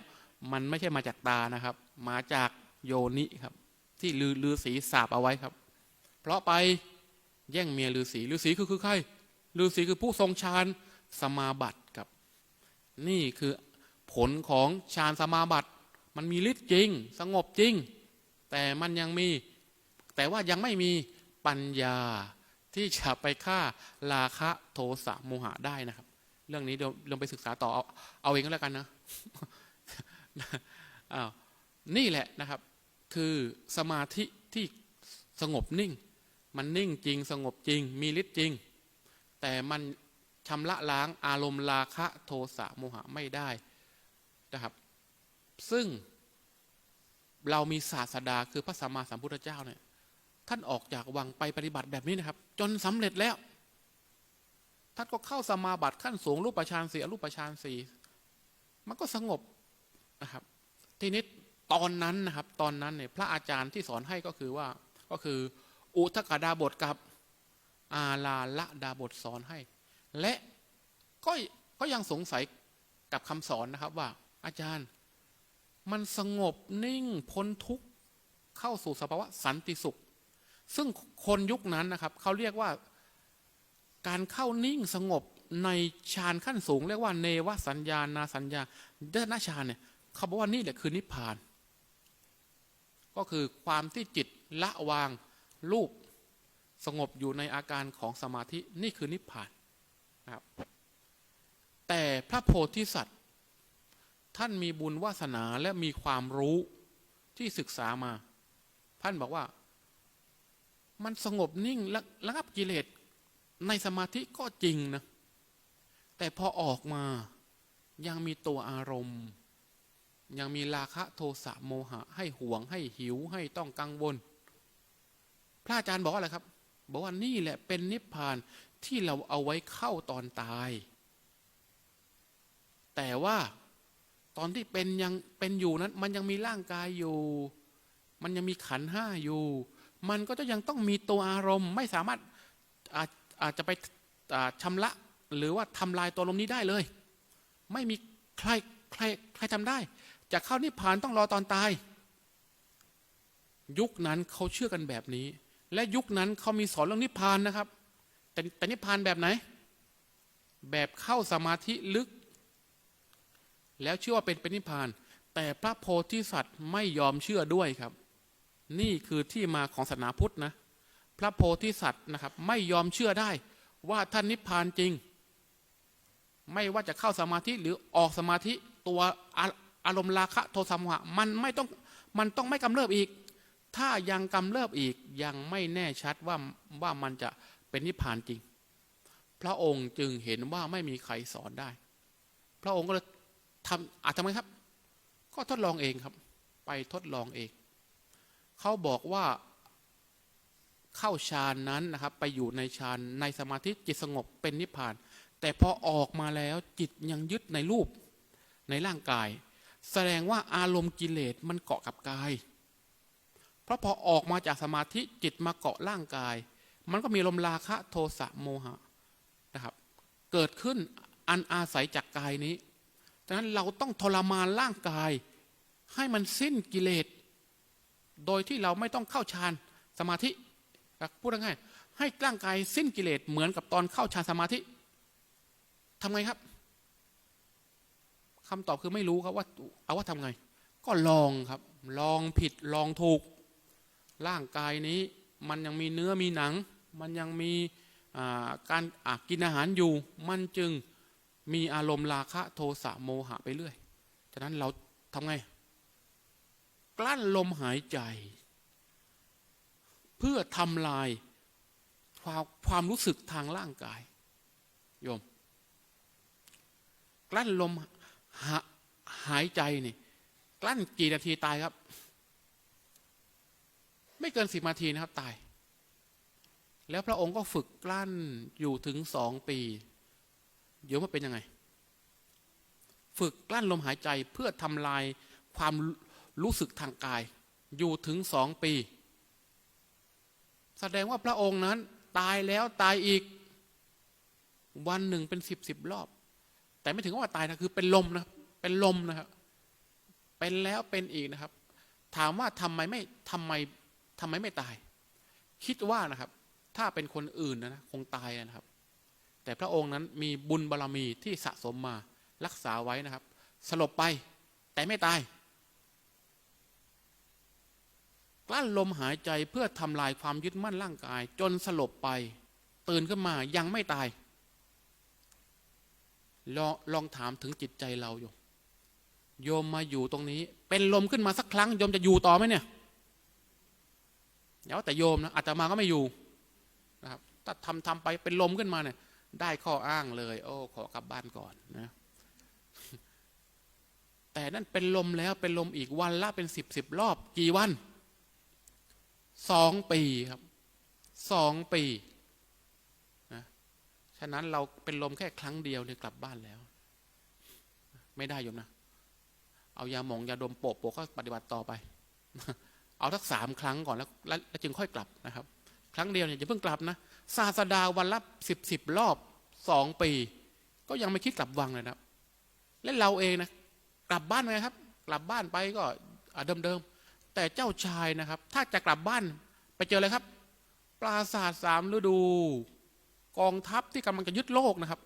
มันไม่ใช่มาจากตานะครับมาจากโยนิครับที่ฤาษีสาปเอาไว้ครับเพราะไปแย่งเมียฤาษีคือใครฤาษีคือผู้ทรงฌานสมาบัติครับนี่คือผลของฌานสมาบัติมันมีฤทธิ์จริงสงบจริงแต่มันยังมีแต่ว่ายังไม่มีปัญญาที่จะไปฆ่าราคะโทสะโมหะได้นะครับเรื่องนี้เดี๋ยวลองไปศึกษาต่อเอาเองก็แล้วกันนะ นี่แหละนะครับคือสมาธิที่สงบนิ่งมันนิ่งจริงสงบจริงมีฤทธิ์จริงแต่มันชำระล้างอารมณ์ราคะโทสะโมหะไม่ได้นะครับซึ่งเรามีศาสดาคือพระสัมมาสัมพุทธเจ้าเนี่ยท่านออกจากวังไปปฏิบัติแบบนี้นะครับจนสำเร็จแล้วท่านก็เข้าสมาบัติขั้นสูงรูปฌาน4อรูปฌาน4มันก็สงบนะครับทีนี้ตอนนั้นนะครับตอนนั้นเนี่ยพระอาจารย์ที่สอนให้ก็คืออุทกดาบทกับอาลาละดาบทสอนให้และก็ยังสงสัยกับคำสอนนะครับว่าอาจารย์มันสงบนิ่งพ้นทุกข์เข้าสู่สภาวะสันติสุขซึ่งคนยุคนั้นนะครับเขาเรียกว่าการเข้านิ่งสงบในฌานขั้นสูงเรียกว่าเนวสัญญานาสัญญาเดชฌานเนี่ยเขาบอกว่านี่แหละคือนิพพานก็คือความที่จิตละวางรูปสงบอยู่ในอาการของสมาธินี่คือนิพพานนะครับแต่พระโพธิสัตว์ท่านมีบุญวาสนาและมีความรู้ที่ศึกษามาท่านบอกว่ามันสงบนิ่งระงับกิเลสในสมาธิก็จริงนะแต่พอออกมายังมีตัวอารมณ์ยังมีราคะโทสะโมหะให้หวงให้หิวให้ต้องกังวลพระอาจารย์บอกว่าอะไรครับบอกว่านี่แหละเป็นนิพพานที่เราเอาไว้เข้าตอนตายแต่ว่าตอนที่ยังเป็นอยู่นั้นมันยังมีร่างกายอยู่มันยังมีขันธ์ห้าอยู่มันก็จะยังต้องมีตัวอารมณ์ไม่สามารถอาจจะไปชำระหรือว่าทำลายตัวอารมณ์นี้ได้เลยไม่มีใครทำได้จะเข้านิพพานต้องรอตอนตายยุคนั้นเขาเชื่อกันแบบนี้และยุคนั้นเขามีสอนเรื่องนิพพานนะครับแต่นิพพานแบบไหนแบบเข้าสมาธิลึกแล้วเชื่อว่าเป็นนิพพานแต่พระโพธิสัตว์ไม่ยอมเชื่อด้วยครับนี่คือที่มาของศาสนาพุทธนะพระโพธิสัตว์นะครับไม่ยอมเชื่อได้ว่าท่านนิพพานจริงไม่ว่าจะเข้าสมาธิหรือออกสมาธิตัวอารมณ์ราคะโทสะโมหะมันต้องไม่กำเริบอีกถ้ายังกำเริบอีกยังไม่แน่ชัดว่ามันจะเป็นนิพพานจริงพระองค์จึงเห็นว่าไม่มีใครสอนได้พระองค์ก็เลยทำไมครับก็ทดลองเองครับไปทดลองเองเขาบอกว่า เข้าฌานนั้นนะครับไปอยู่ในฌานในสมาธิจิตสงบเป็นนิพพานแต่พอออกมาแล้วจิตยังยึดในรูปในร่างกายแสดงว่าอารมณ์กิเลสมันเกาะกับกายเพราะพอออกมาจากสมาธิจิตมาเกาะร่างกายมันก็มีลมราคะโทสะโมหะนะครับเกิดขึ้นอันอาศัยจากกายนี้ดังนั้นเราต้องทรมานร่างกายให้มันสิ้นกิเลสโดยที่เราไม่ต้องเข้าฌานสมาธิพูดง่ายๆให้ร่างกายสิ้นกิเลสเหมือนกับตอนเข้าฌานสมาธิทำไงครับคำตอบคือไม่รู้ครับว่าเอาว่าทำไงก็ลองครับลองผิดลองถูกร่างกายนี้มันยังมีเนื้อมีหนังมันยังมีการกินอาหารอยู่มันจึงมีอารมณ์ราคะโทสะโมหะไปเรื่อยฉะนั้นเราทำไงกลั้นลมหายใจเพื่อทำลายความรู้สึกทางร่างกายโยมกลั้นลมหายใจนี่กลั้นกี่นาทีตายครับไม่เกิน10 นาทีนะครับตายแล้วพระองค์ก็ฝึกกลั้นอยู่ถึง2 ปีเดี๋ยวมันเป็นยังไงฝึกกลั้นลมหายใจเพื่อทำลายความรู้สึกทางกายอยู่ถึง2 ปีแสดงว่าพระองค์นั้นตายแล้วตายอีกวันหนึ่งเป็น10 รอบแต่ไม่ถึงว่าตายนะคือเป็นลมนะเป็นลมนะครับเป็นแล้วเป็นอีกนะครับถามว่าทำไมไม่ตายคิดว่านะครับถ้าเป็นคนอื่นนะคงตายนะครับแต่พระองค์นั้นมีบุญบารรมีที่สะสมมารักษาไว้นะครับสลบไปแต่ไม่ตายกลั้นลมหายใจเพื่อทำลายความยึดมั่นร่างกายจนสลบไปตื่นขึ้นมายังไม่ตายลองถามถึงจิตใจเราโยมมาอยู่ตรงนี้เป็นลมขึ้นมาสักครั้งโยมจะอยู่ต่อไหมเนี่ยเดี๋ยวแต่โยมนะอาตมาก็ไม่อยู่นะครับถ้าทำไปเป็นลมขึ้นมาเนี่ยได้ข้ออ้างเลยโอ้ขอกลับบ้านก่อนนะแต่นั่นเป็นลมแล้วเป็นลมอีกวันละเป็น10 รอบกี่วัน2 ปีครับ2 ปีนะฉะนั้นเราเป็นลมแค่ครั้งเดียวเนี่ยกลับบ้านแล้วไม่ได้โยมนะเอายาหมองยาดมโปะก็ปฏิบัติต่อไปเอาทั้ง3 ครั้งก่อนแล้วจึงค่อยกลับนะครับครั้งเดียวเนี่ยอย่าเพิ่งกลับนะศาสดาวันละ10 รอบ2 ปีก็ยังไม่คิดกลับวังเลยนะครับและเราเองนะกลับบ้านไหมครับกลับบ้านไปก็เดิมแต่เจ้าชายนะครับถ้าจะกลับบ้านไปเจออะไรครับปราสาท3 ฤดูกองทัพที่กำลังจะยึดโลกนะครับ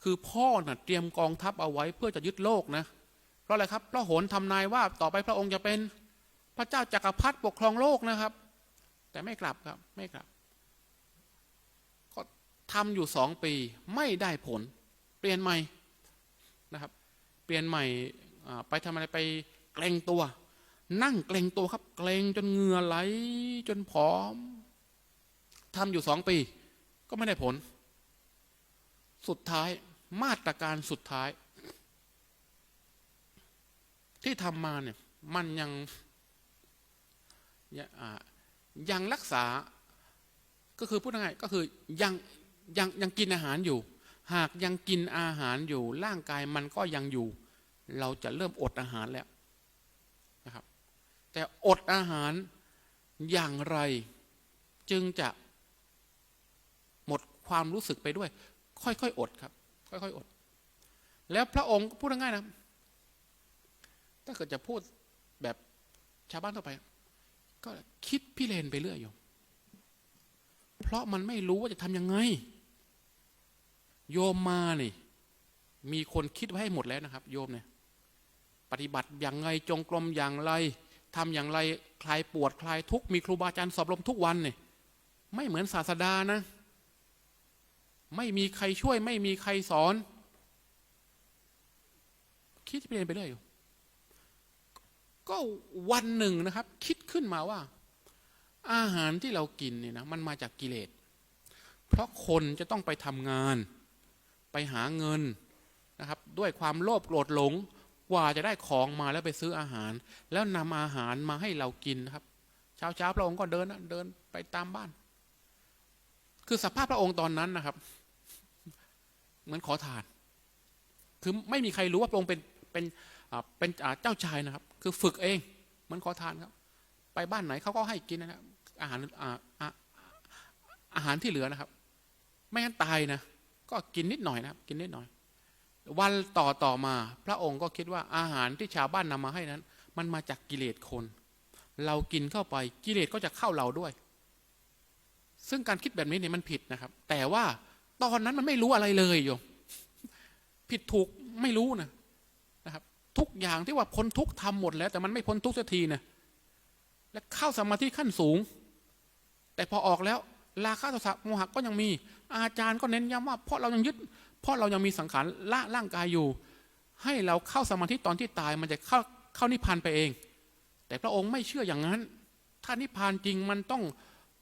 คือพ่อน่ะเตรียมกองทัพเอาไว้เพื่อจะยึดโลกนะเพราะอะไรครับเพราะโหรทำนายว่าต่อไปพระองค์จะเป็นพระเจ้าจักรพรรดิปกครองโลกนะครับแต่ไม่กลับครับไม่กลับก็ทำอยู่2 ปีไม่ได้ผลเปลี่ยนใหม่นะครับเปลี่ยนใหม่ไปทำอะไรไปเกรงตัวนั่งเกรงตัวครับเกรงจนเหงื่อไหลจนผอมทำอยู่2 ปีก็ไม่ได้ผลสุดท้ายมาตรการสุดท้ายที่ทำมาเนี่ยมันยังรักษาก็คือพูดง่ายก็คือยังกินอาหารอยู่หากยังกินอาหารอยู่ร่างกายมันก็ยังอยู่เราจะเริ่มอดอาหารแล้วนะครับแต่อดอาหารอย่างไรจึงจะหมดความรู้สึกไปด้วยค่อยๆอดครับค่อยๆอดแล้วพระองค์พูดง่ายๆนะถ้าเกิดจะพูดแบบชาวบ้านทั่วไปก็คิดพิเรนไปเรื่อยอยู่เพราะมันไม่รู้ว่าจะทำยังไงโยมมานี่มีคนคิดไว้ให้หมดแล้วนะครับโยมเนี่ยปฏิบัติอย่างไรจงกรมอย่างไรทำอย่างไรคลายปวดคลายทุกข์มีครูบาอาจารย์สอบรมทุกวันเนี่ยไม่เหมือนศาสดานะไม่มีใครช่วยไม่มีใครสอนคิดพิเรนไปเรื่อยอยู่ก็วันหนึ่งนะครับคิดขึ้นมาว่าอาหารที่เรากินเนี่ยนะมันมาจากกิเลสเพราะคนจะต้องไปทำงานไปหาเงินนะครับด้วยความโลภโกรธหลงกว่าจะได้ของมาแล้วไปซื้ออาหารแล้วนำอาหารมาให้เรากินนะครับเช้าพระองค์ก็เดินไปตามบ้าน คือสภาพพระองค์ตอนนั้นนะครับเหมือนขอทานคือไม่มีใครรู้ว่าพระองค์เป็นเจ้าชายนะครับคือฝึกเองเหมือนขอทานครับไปบ้านไหนเขาก็ให้กินนะครับอาหารที่เหลือนะครับไม่งั้นตายนะก็กินนิดหน่อยนะครับกินนิดหน่อยวันต่อมาพระองค์ก็คิดว่าอาหารที่ชาวบ้านนำมาให้นั้นมันมาจากกิเลสคนเรากินเข้าไปกิเลสก็จะเข้าเราด้วยซึ่งการคิดแบบนี้เนี่ยมันผิดนะครับแต่ว่าตอนนั้นมันไม่รู้อะไรเลยโยมผิดถูกไม่รู้นะครับทุกอย่างที่ว่าพ้นทุกข์ทำหมดแล้วแต่มันไม่พ้นทุกข์สักทีนะและเข้าสมาธิขั้นสูงแต่พอออกแล้วราคะโทสะโมหะก็ยังมีอาจารย์ก็เน้นย้ำว่าเพราะเรายังยึดเพราะเรายังมีสังขารละร่างกายอยู่ให้เราเข้าสมาธิตอนที่ตายมันจะเข้านิพพานไปเองแต่พระองค์ไม่เชื่ออย่างนั้นถ้านิพพานจริงมันต้อง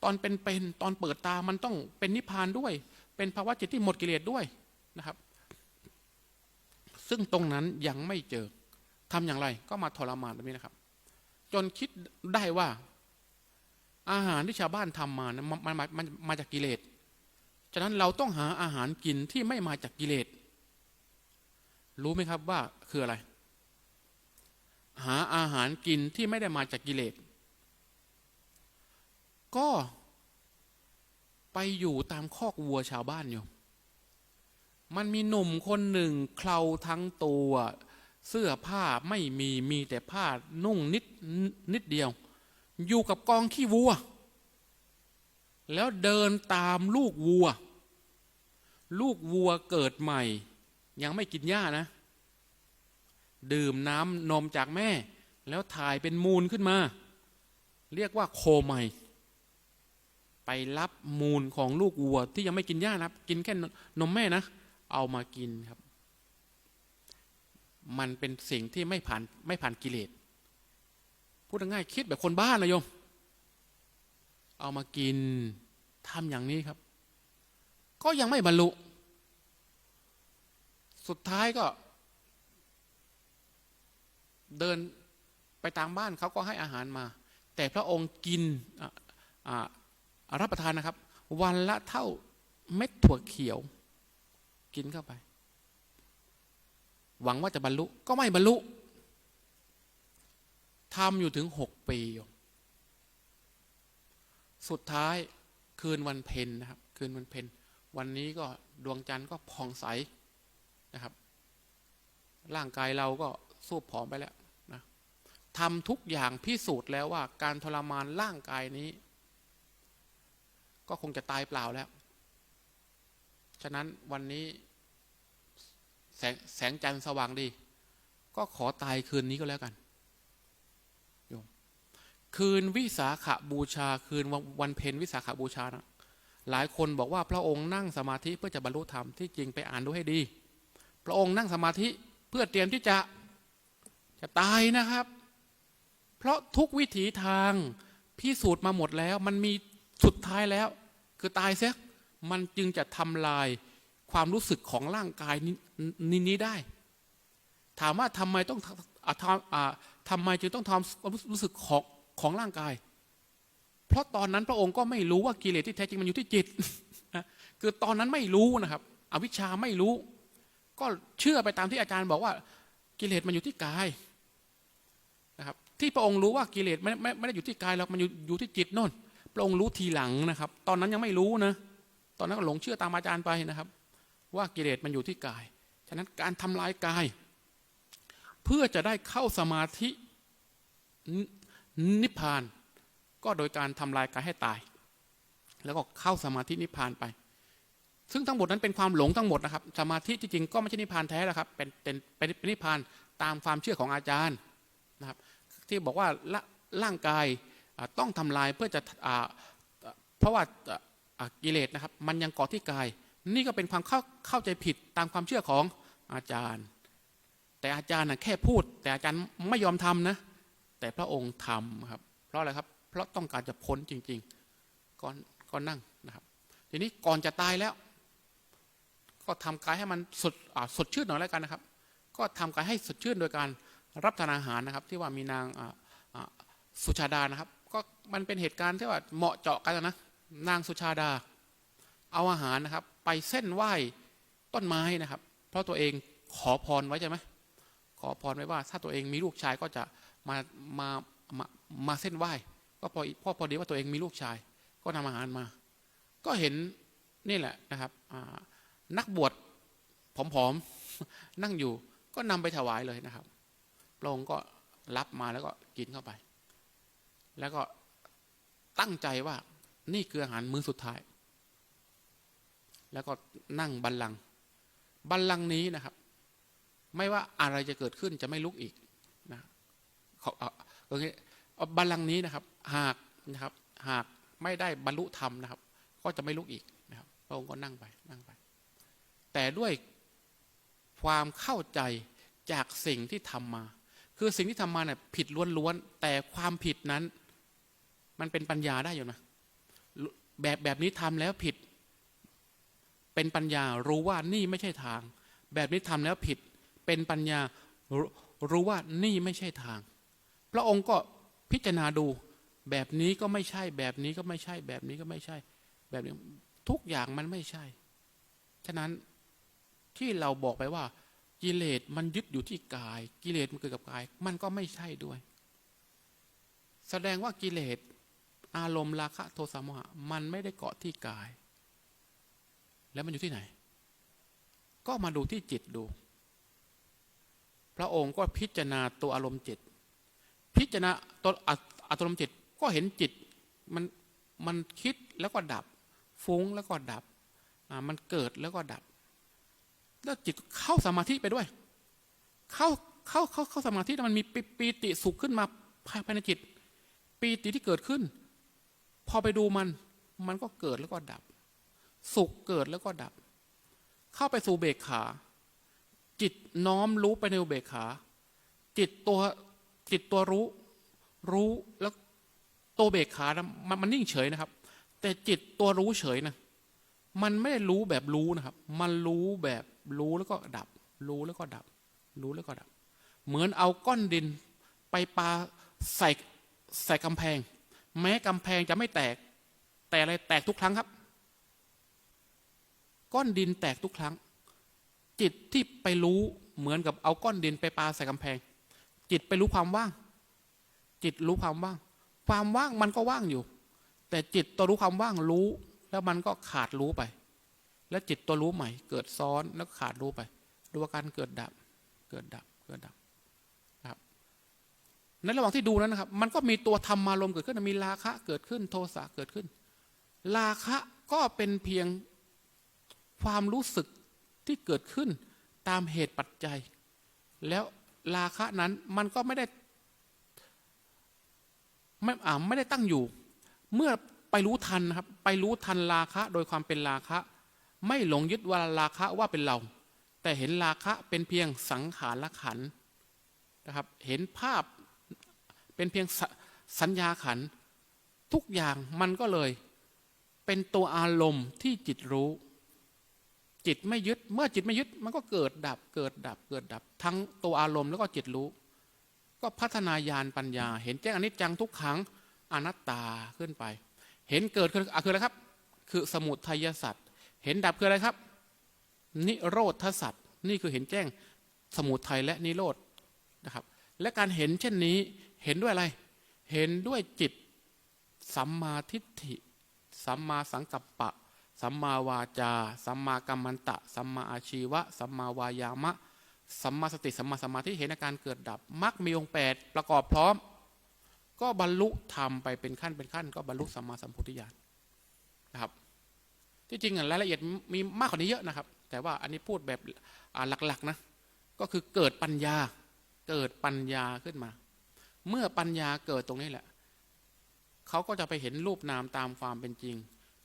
ตอนเป็นตอนเปิดตามันต้องเป็นนิพพานด้วยเป็นภาวะจิตที่หมดกิเลสด้วยนะครับซึ่งตรงนั้นยังไม่เจอทำอย่างไรก็มาทรมานแบบนี้นะครับจนคิดได้ว่าอาหารที่ชาวบ้านทำมานะมันมาจากกิเลสฉะนั้นเราต้องหาอาหารกินที่ไม่มาจากกิเลสรู้ไหมครับว่าคืออะไรหาอาหารกินที่ไม่ได้มาจากกิเลสก็ไปอยู่ตามคอกวัวชาวบ้านอยู่มันมีหนุ่มคนหนึ่งเคราทั้งตัวเสื้อผ้าไม่มีแต่ผ้านุ่งนิดเดียวอยู่กับกองขี้วัวแล้วเดินตามลูกวัวเกิดใหม่ยังไม่กินหญ้านะดื่มน้ำนมจากแม่แล้วถ่ายเป็นมูลขึ้นมาเรียกว่าโคใหม่ไปรับมูลของลูกวัวที่ยังไม่กินหญ้านะกินแค่นมแม่นะเอามากินครับมันเป็นสิ่งที่ไม่ผ่านกิเลสพูดง่ายๆคิดแบบคนบ้านะโยมเอามากินทำอย่างนี้ครับก็ยังไม่บรรลุสุดท้ายก็เดินไปตามบ้านเขาก็ให้อาหารมาแต่พระองค์กินรับประทานนะครับวันละเท่าเม็ดถั่วเขียวกินเข้าไปหวังว่าจะบรรลุก็ไม่บรรลุทำอยู่ถึง6 ปีสุดท้ายคืนวันเพ็ญนะครับคืนวันเพ็ญวันนี้ก็ดวงจันทร์ก็ผ่องใสนะครับร่างกายเราก็สู้ผอมไปแล้วนะทำทุกอย่างพิสูจน์แล้วว่าการทรมานร่างกายนี้ก็คงจะตายเปล่าแล้วฉะนั้นวันนี้แสงจันทร์สว่างดีก็ขอตายคืนนี้ก็แล้วกันโยมคืนวิสาขบูชาคืนวันเพ็ญวิสาขบูชานะหลายคนบอกว่าพระองค์นั่งสมาธิเพื่อจะบรรลุธรรมที่จริงไปอ่านดูให้ดีพระองค์นั่งสมาธิเพื่อเตรียมที่จะตายนะครับเพราะทุกวิถีทางพิสูจน์มาหมดแล้วมันมีสุดท้ายแล้วคือตายเสียมันจึงจะทำลายความรู้สึกของร่างกายนี้ได้ถามว่าทำไมจึงต้องทำความรู้สึกของร่างกายเพราะตอนนั้นพระองค์ก็ไม่รู้ว่ากิเลสที่แท้จริงมันอยู่ที่จิตคือตอนนั้นไม่รู้นะครับอวิชชาไม่รู้ก็เชื่อไปตามที่อาจารย์บอกว่ากิเลสมันอยู่ที่กายนะครับที่พระองค์รู้ว่ากิเลสไม่ได้อยู่ที่กายหรอกมันอยู่ที่จิตโน่นพระองค์รู้ทีหลังนะครับตอนนั้นยังไม่รู้นะตอนนั้นก็หลงเชื่อตามอาจารย์ไปนะครับว่ากิเลสมันอยู่ที่กายฉะนั้นการทำลายกายเพื่อจะได้เข้าสมาธินิพพานก็โดยการทำลายกายให้ตายแล้วก็เข้าสมาธินิพพานไปซึ่งทั้งหมดนั้นเป็นความหลงทั้งหมดนะครับสมาธิที่จริงก็ไม่ใช่นิพพานแท้แล้วครับเป็นนิพพานตามความเชื่อของอาจารย์นะครับที่บอกว่าร่างกายต้องทำลายเพื่อจะเพราะว่ากิเลสนะครับมันยังเกาะที่กายนี่ก็เป็นความเข้าใจผิดตามความเชื่อของอาจารย์แต่อาจารย์แค่พูดแต่อาจารย์ไม่ยอมทำนะแต่พระองค์ทำครับเพราะอะไรครับเพราะต้องการจะพ้นจริงๆก่อนนั่งนะครับทีนี้ก่อนจะตายแล้วก็ทำกายให้มันสดชื่นหน่อยแล้วกันนะครับก็ทำกายให้สดชื่นโดยการรับทานอาหารนะครับที่ว่ามีนางสุชาดานะครับก็มันเป็นเหตุการณ์ที่ว่าเหมาะเจาะกันนะนางสุชาดา เอาอาหารนะครับไปเส้นไหว้ต้นไม้นะครับเพราะตัวเองขอพรไว้ใช่ไหมขอพรไว้ว่าถ้าตัวเองมีลูกชายก็จะมามามาเส้นไหว้ก็พอดีว่าตัวเองมีลูกชายก็นำอาหารมาก็เห็นนี่แหละนะครับนักบวชผอมๆนั่งอยู่ก็นำไปถวายเลยนะครับพระองค์ก็รับมาแล้วก็กินเข้าไปแล้วก็ตั้งใจว่านี่คืออาหารมื้อสุดท้ายแล้วก็นั่งบัลลังก์นี้นะครับไม่ว่าอะไรจะเกิดขึ้นจะไม่ลุกอีกนะบัลลังก์นี้นะครับหากไม่ได้บรรลุธรรมนะครับก็จะไม่ลุกอีกนะครับพระองค์ก็นั่งไปแต่ด้วยความเข้าใจจากสิ่งที่ทำมาคือสิ่งที่ทำมาเนี่ยผิดล้วนๆแต่ความผิดนั้นมันเป็นปัญญาได้อยู่นะแบบนี้ทำแล้วผิดเป็นปัญญารู้ว่านี่ไม่ใช่ทางแบบนี้ทำแล้วผิดเป็นปัญญารู้ว่านี่ไม่ใช่ทางพระองค์ก็พิจารณาดูแบบนี้ก็ไม่ใช่แบบนี้ก็ไม่ใช่แบบนี้ก็ไม่ใช่แบบนี้ทุกอย่างมันไม่ใช่ฉะนั้นที่เราบอกไปว่ากิเลสมันยึดอยู่ที่กายกิเลสมันเกิดกับกายมันก็ไม่ใช่ด้วยแสดงว่ากิเลสอารมณ์ราคะโทสะโมหะมันไม่ได้เกาะที่กายแล้วมันอยู่ที่ไหนก็มาดูที่จิตดูพระองค์ก็พิจารณาตัวอารมณ์จิตพิจารณาตัวอารมณ์จิตก็เห็นจิตมันคิดแล้วก็ดับฟุ้งแล้วก็ดับมันเกิดแล้วก็ดับแล้วจิตเข้าสมาธิไปด้วยเข้าสมาธิแล้วมันมีปีติสุขขึ้นมาภายในจิตปีติที่เกิดขึ้นพอไปดูมันก็เกิดแล้วก็ดับสุขเกิดแล้วก็ดับเข้าไปสู่เบกขาจิตน้อมรู้ไปในเบกขาจิตตัวรู้แล้วตัวเบกขานะมันนิ่งเฉยนะครับแต่จิตตัวรู้เฉยนะมันไม่ได้รู้แบบรู้นะครับมันรู้แบบรู้แล้วก็ดับรู้แล้วก็ดับรู้แล้วก็ดับเหมือนเอาก้อนดินไปปาใส่กำแพงแม้กำแพงจะไม่แตกแต่อะไรแตกทุกครั้งครับก้อนดินแตกทุกครั้งจิตที่ไปรู้เหมือนกับเอาก้อนดินไปปาใส่กำแพงจิตไปรู้ความว่างจิตรู้ความว่างมันก็ว่างอยู่แต่จิตตัวรู้ความว่างรู้แล้วมันก็ขาดรู้ไปแล้วจิตตัวรู้ใหม่เกิดซ้อนแล้วขาดรู้ไปดูอาการเกิดดับครับในระหว่างที่ดูนั้นนะครับมันก็มีตัวธรรมารมณ์เกิดขึ้นมีราคะเกิดขึ้นโทสะเกิดขึ้นราคะก็เป็นเพียงความรู้สึกที่เกิดขึ้นตามเหตุปัจจัยแล้วราคะนั้นมันก็ไม่ได้ตั้งอยู่เมื่อไปรู้ทันนะครับไปรู้ทันราคะโดยความเป็นราคะไม่หลงยึดว่าราคะว่าเป็นเราแต่เห็นราคะเป็นเพียงสังขารขันธ์นะครับเห็นภาพเป็นเพียงสัญญาขันธ์ทุกอย่างมันก็เลยเป็นตัวอารมณ์ที่จิตรู้จิตไม่ยึดเมื่อจิตไม่ยึดมันก็เกิดดับทั้งตัวอารมณ์แล้วก็จิตรู้ก็พัฒนาญาณปัญญาเห็นแจ้งอนิจจังทุกขังอนัตตาขึ้นไปเห็นเกิดคืออะไรครับคือสมุทัยสัตว์เห็นดับคืออะไรครับนิโรธสัตว์นี่คือเห็นแจ้งสมุทัยและนิโรธนะครับและการเห็นเช่นนี้เห็นด้วยอะไรเห็นด้วยจิตสัมมาทิฏฐิสัมมาสังกัปปะสัมมาวาจาสัมมากัมมันตะสัมมาอาชีวะสัมมาวายามะสัมมาสติสัมมาสมาธิเห็นอาการเกิดดับมรรคมีองค์8ประกอบพร้อมก็บรรลุธรรมไปเป็นขั้นก็บรรลุสัมมาสัมโพธิญาณนะครับที่จริงรายละเอียดมีมากกว่านี้เยอะนะครับแต่ว่าอันนี้พูดแบบหลักๆนะก็คือเกิดปัญญาขึ้นมาเมื่อปัญญาเกิดตรงนี้แหละเขาก็จะไปเห็นรูปนามตามความเป็นจริง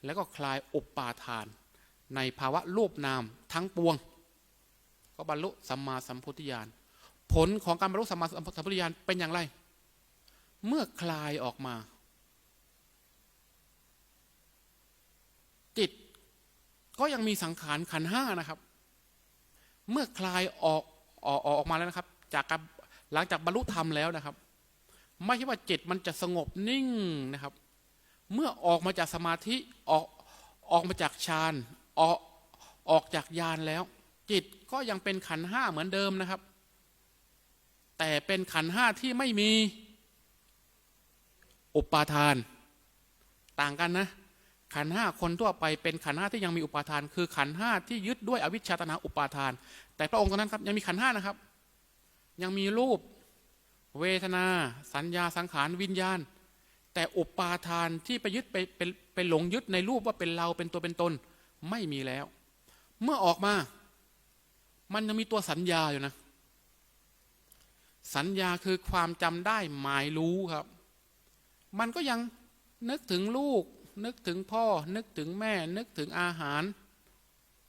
แล้วก็คลายอุปาทานในภาวะรูปนามทั้งปวงก็บรรลุสัมมาสัมโพธิญาณผลของการบรรลุสัมมาสัมโพธิญาณเป็นอย่างไรเมื่อคลายออกมาจิตก็ยังมีสังขารขันธ์5นะครับเมื่อคลายออกมาแล้วนะครับหลังจากบรรลุธรรมแล้วนะครับไม่ใช่ว่าจิตมันจะสงบนิ่งนะครับเมื่อออกมาจากสมาธิ ออกมาจากฌานออกจากญาณแล้ว จิตก็ยังเป็นขันธ์ห้าเหมือนเดิมนะครับ แต่เป็นขันธ์ห้าที่ไม่มีอุปาทานต่างกันนะขันธ์ห้าคนทั่วไปเป็นขันธ์ห้าที่ยังมีอุปาทาน คือขันธ์ห้าที่ยึดด้วยอวิชชาตัณหาอุปาทาน แต่พระองค์ตอนนั้นครับยังมีขันธ์ห้านะครับ ยังมีรูปเวทนาสัญญาสังขารวิญญาณ แต่อุปาทานที่ไปยึดไปหลงยึดในรูปว่าเป็นเราเป็นตัวเป็นตนไม่มีแล้ว เมื่อออกมามันยังมีตัวสัญญาอยู่นะสัญญาคือความจำได้หมายรู้ครับมันก็ยังนึกถึงลูกนึกถึงพ่อนึกถึงแม่นึกถึงอาหาร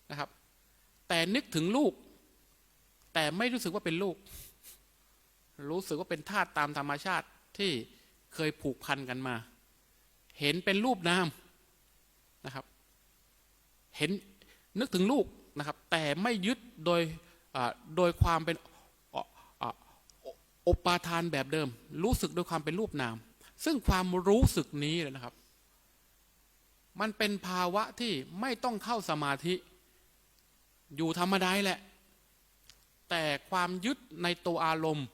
นะครับแต่นึกถึงลูกแต่ไม่รู้สึกว่าเป็นลูกรู้สึกว่าเป็นธาตุตามธรรมชาติที่เคยผูกพันกันมาเห็นเป็นรูปนามนะครับเห็นนึกถึงลูกนะครับแต่ไม่ยึดโดยความเป็นอุปาทานแบบเดิมรู้สึกโดยความเป็นรูปนามซึ่งความรู้สึกนี้นะครับมันเป็นภาวะที่ไม่ต้องเข้าสมาธิอยู่ธรรมดาแหละแต่ความยึดในตัวอารมณ์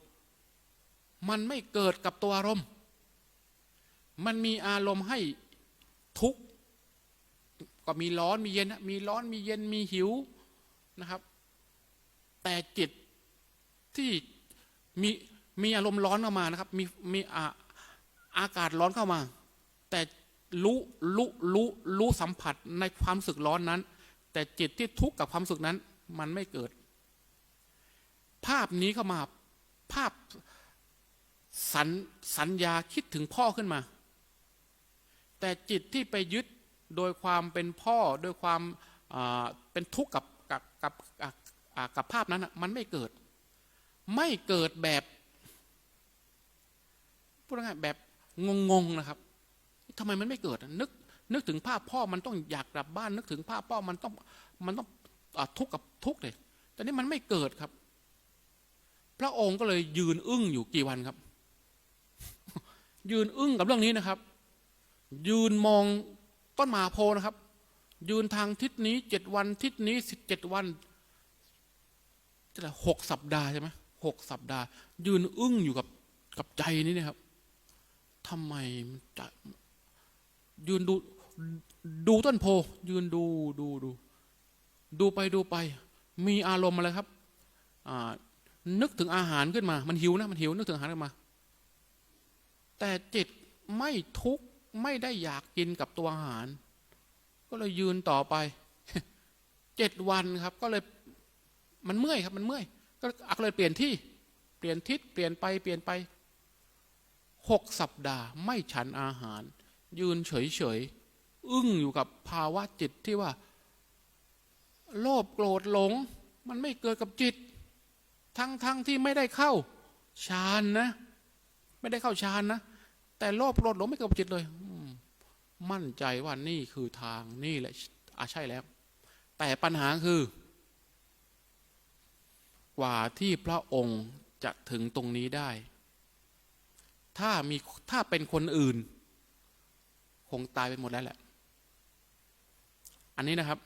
มันไม่เกิดกับตัวอารมณ์มันมีอารมณ์ให้ทุกข์ก็มีร้อนมีเย็นมีร้อนมีเย็นมีหิวนะครับแต่จิตที่มีอารมณ์ร้อนเข้ามานะครับมีอากาศร้อนเข้ามาแต่รู้สัมผัสในความรู้สึกร้อนนั้นแต่จิตที่ทุกข์กับความรู้สึกนั้นมันไม่เกิดภาพนี้เข้ามาภาพสัญญาคิดถึงพ่อขึ้นมาแต่จิตที่ไปยึดโดยความเป็นพ่อโดยความเป็นทุกข์กับภาพนั้นมันไม่เกิดแบบพูดง่ายๆแบบงงๆนะครับทำไมมันไม่เกิดนึกถึงภาพพ่อมันต้องอยากกลับบ้านนึกถึงภาพพ่อมันต้องทุกข์กับทุกข์เลยแต่นี่มันไม่เกิดครับพระองค์ก็เลยยืนอึ้งอยู่กี่วันครับ ยืนอึ้งกับเรื่องนี้นะครับยืนมองต้นมหาโพธิ์นะครับยืนทางทิศนี้7 วันทิศนี้17 วันจะ6 สัปดาห์ใช่ไหม6 สัปดาห์ยืนอึ้งอยู่กับใจนี้นะครับทำไมจะยืนดูต้นโพยืนดูไปมีอารมณ์อะไรครับนึกถึงอาหารขึ้นมามันหิวนะมันหิวนึกถึงอาหารขึ้นมาแต่จิตไม่ทุกข์ไม่ได้อยากกินกับตัวอาหารก็เลยยืนต่อไป7 วันครับก็เลยมันเมื่อยครับมันเมื่อยก็เลยเปลี่ยนที่เปลี่ยนทิศเปลี่ยนไป6 สัปดาห์ไม่ฉันอาหารยืนเฉยอึ้งอยู่กับภาวะจิตที่ว่าโลภโกรธหลงมันไม่เกิดกับจิตทั้งที่ไม่ได้เข้าฌานนะไม่ได้เข้าฌานนะแต่โลภโกรธหลงไม่เกิดกับจิตเลยมั่นใจว่านี่คือทางนี่แหละใช่แล้วแต่ปัญหาคือกว่าที่พระองค์จะถึงตรงนี้ได้ถ้าเป็นคนอื่นคงตายไปหมดแล้วแหละอันนี้นะครับ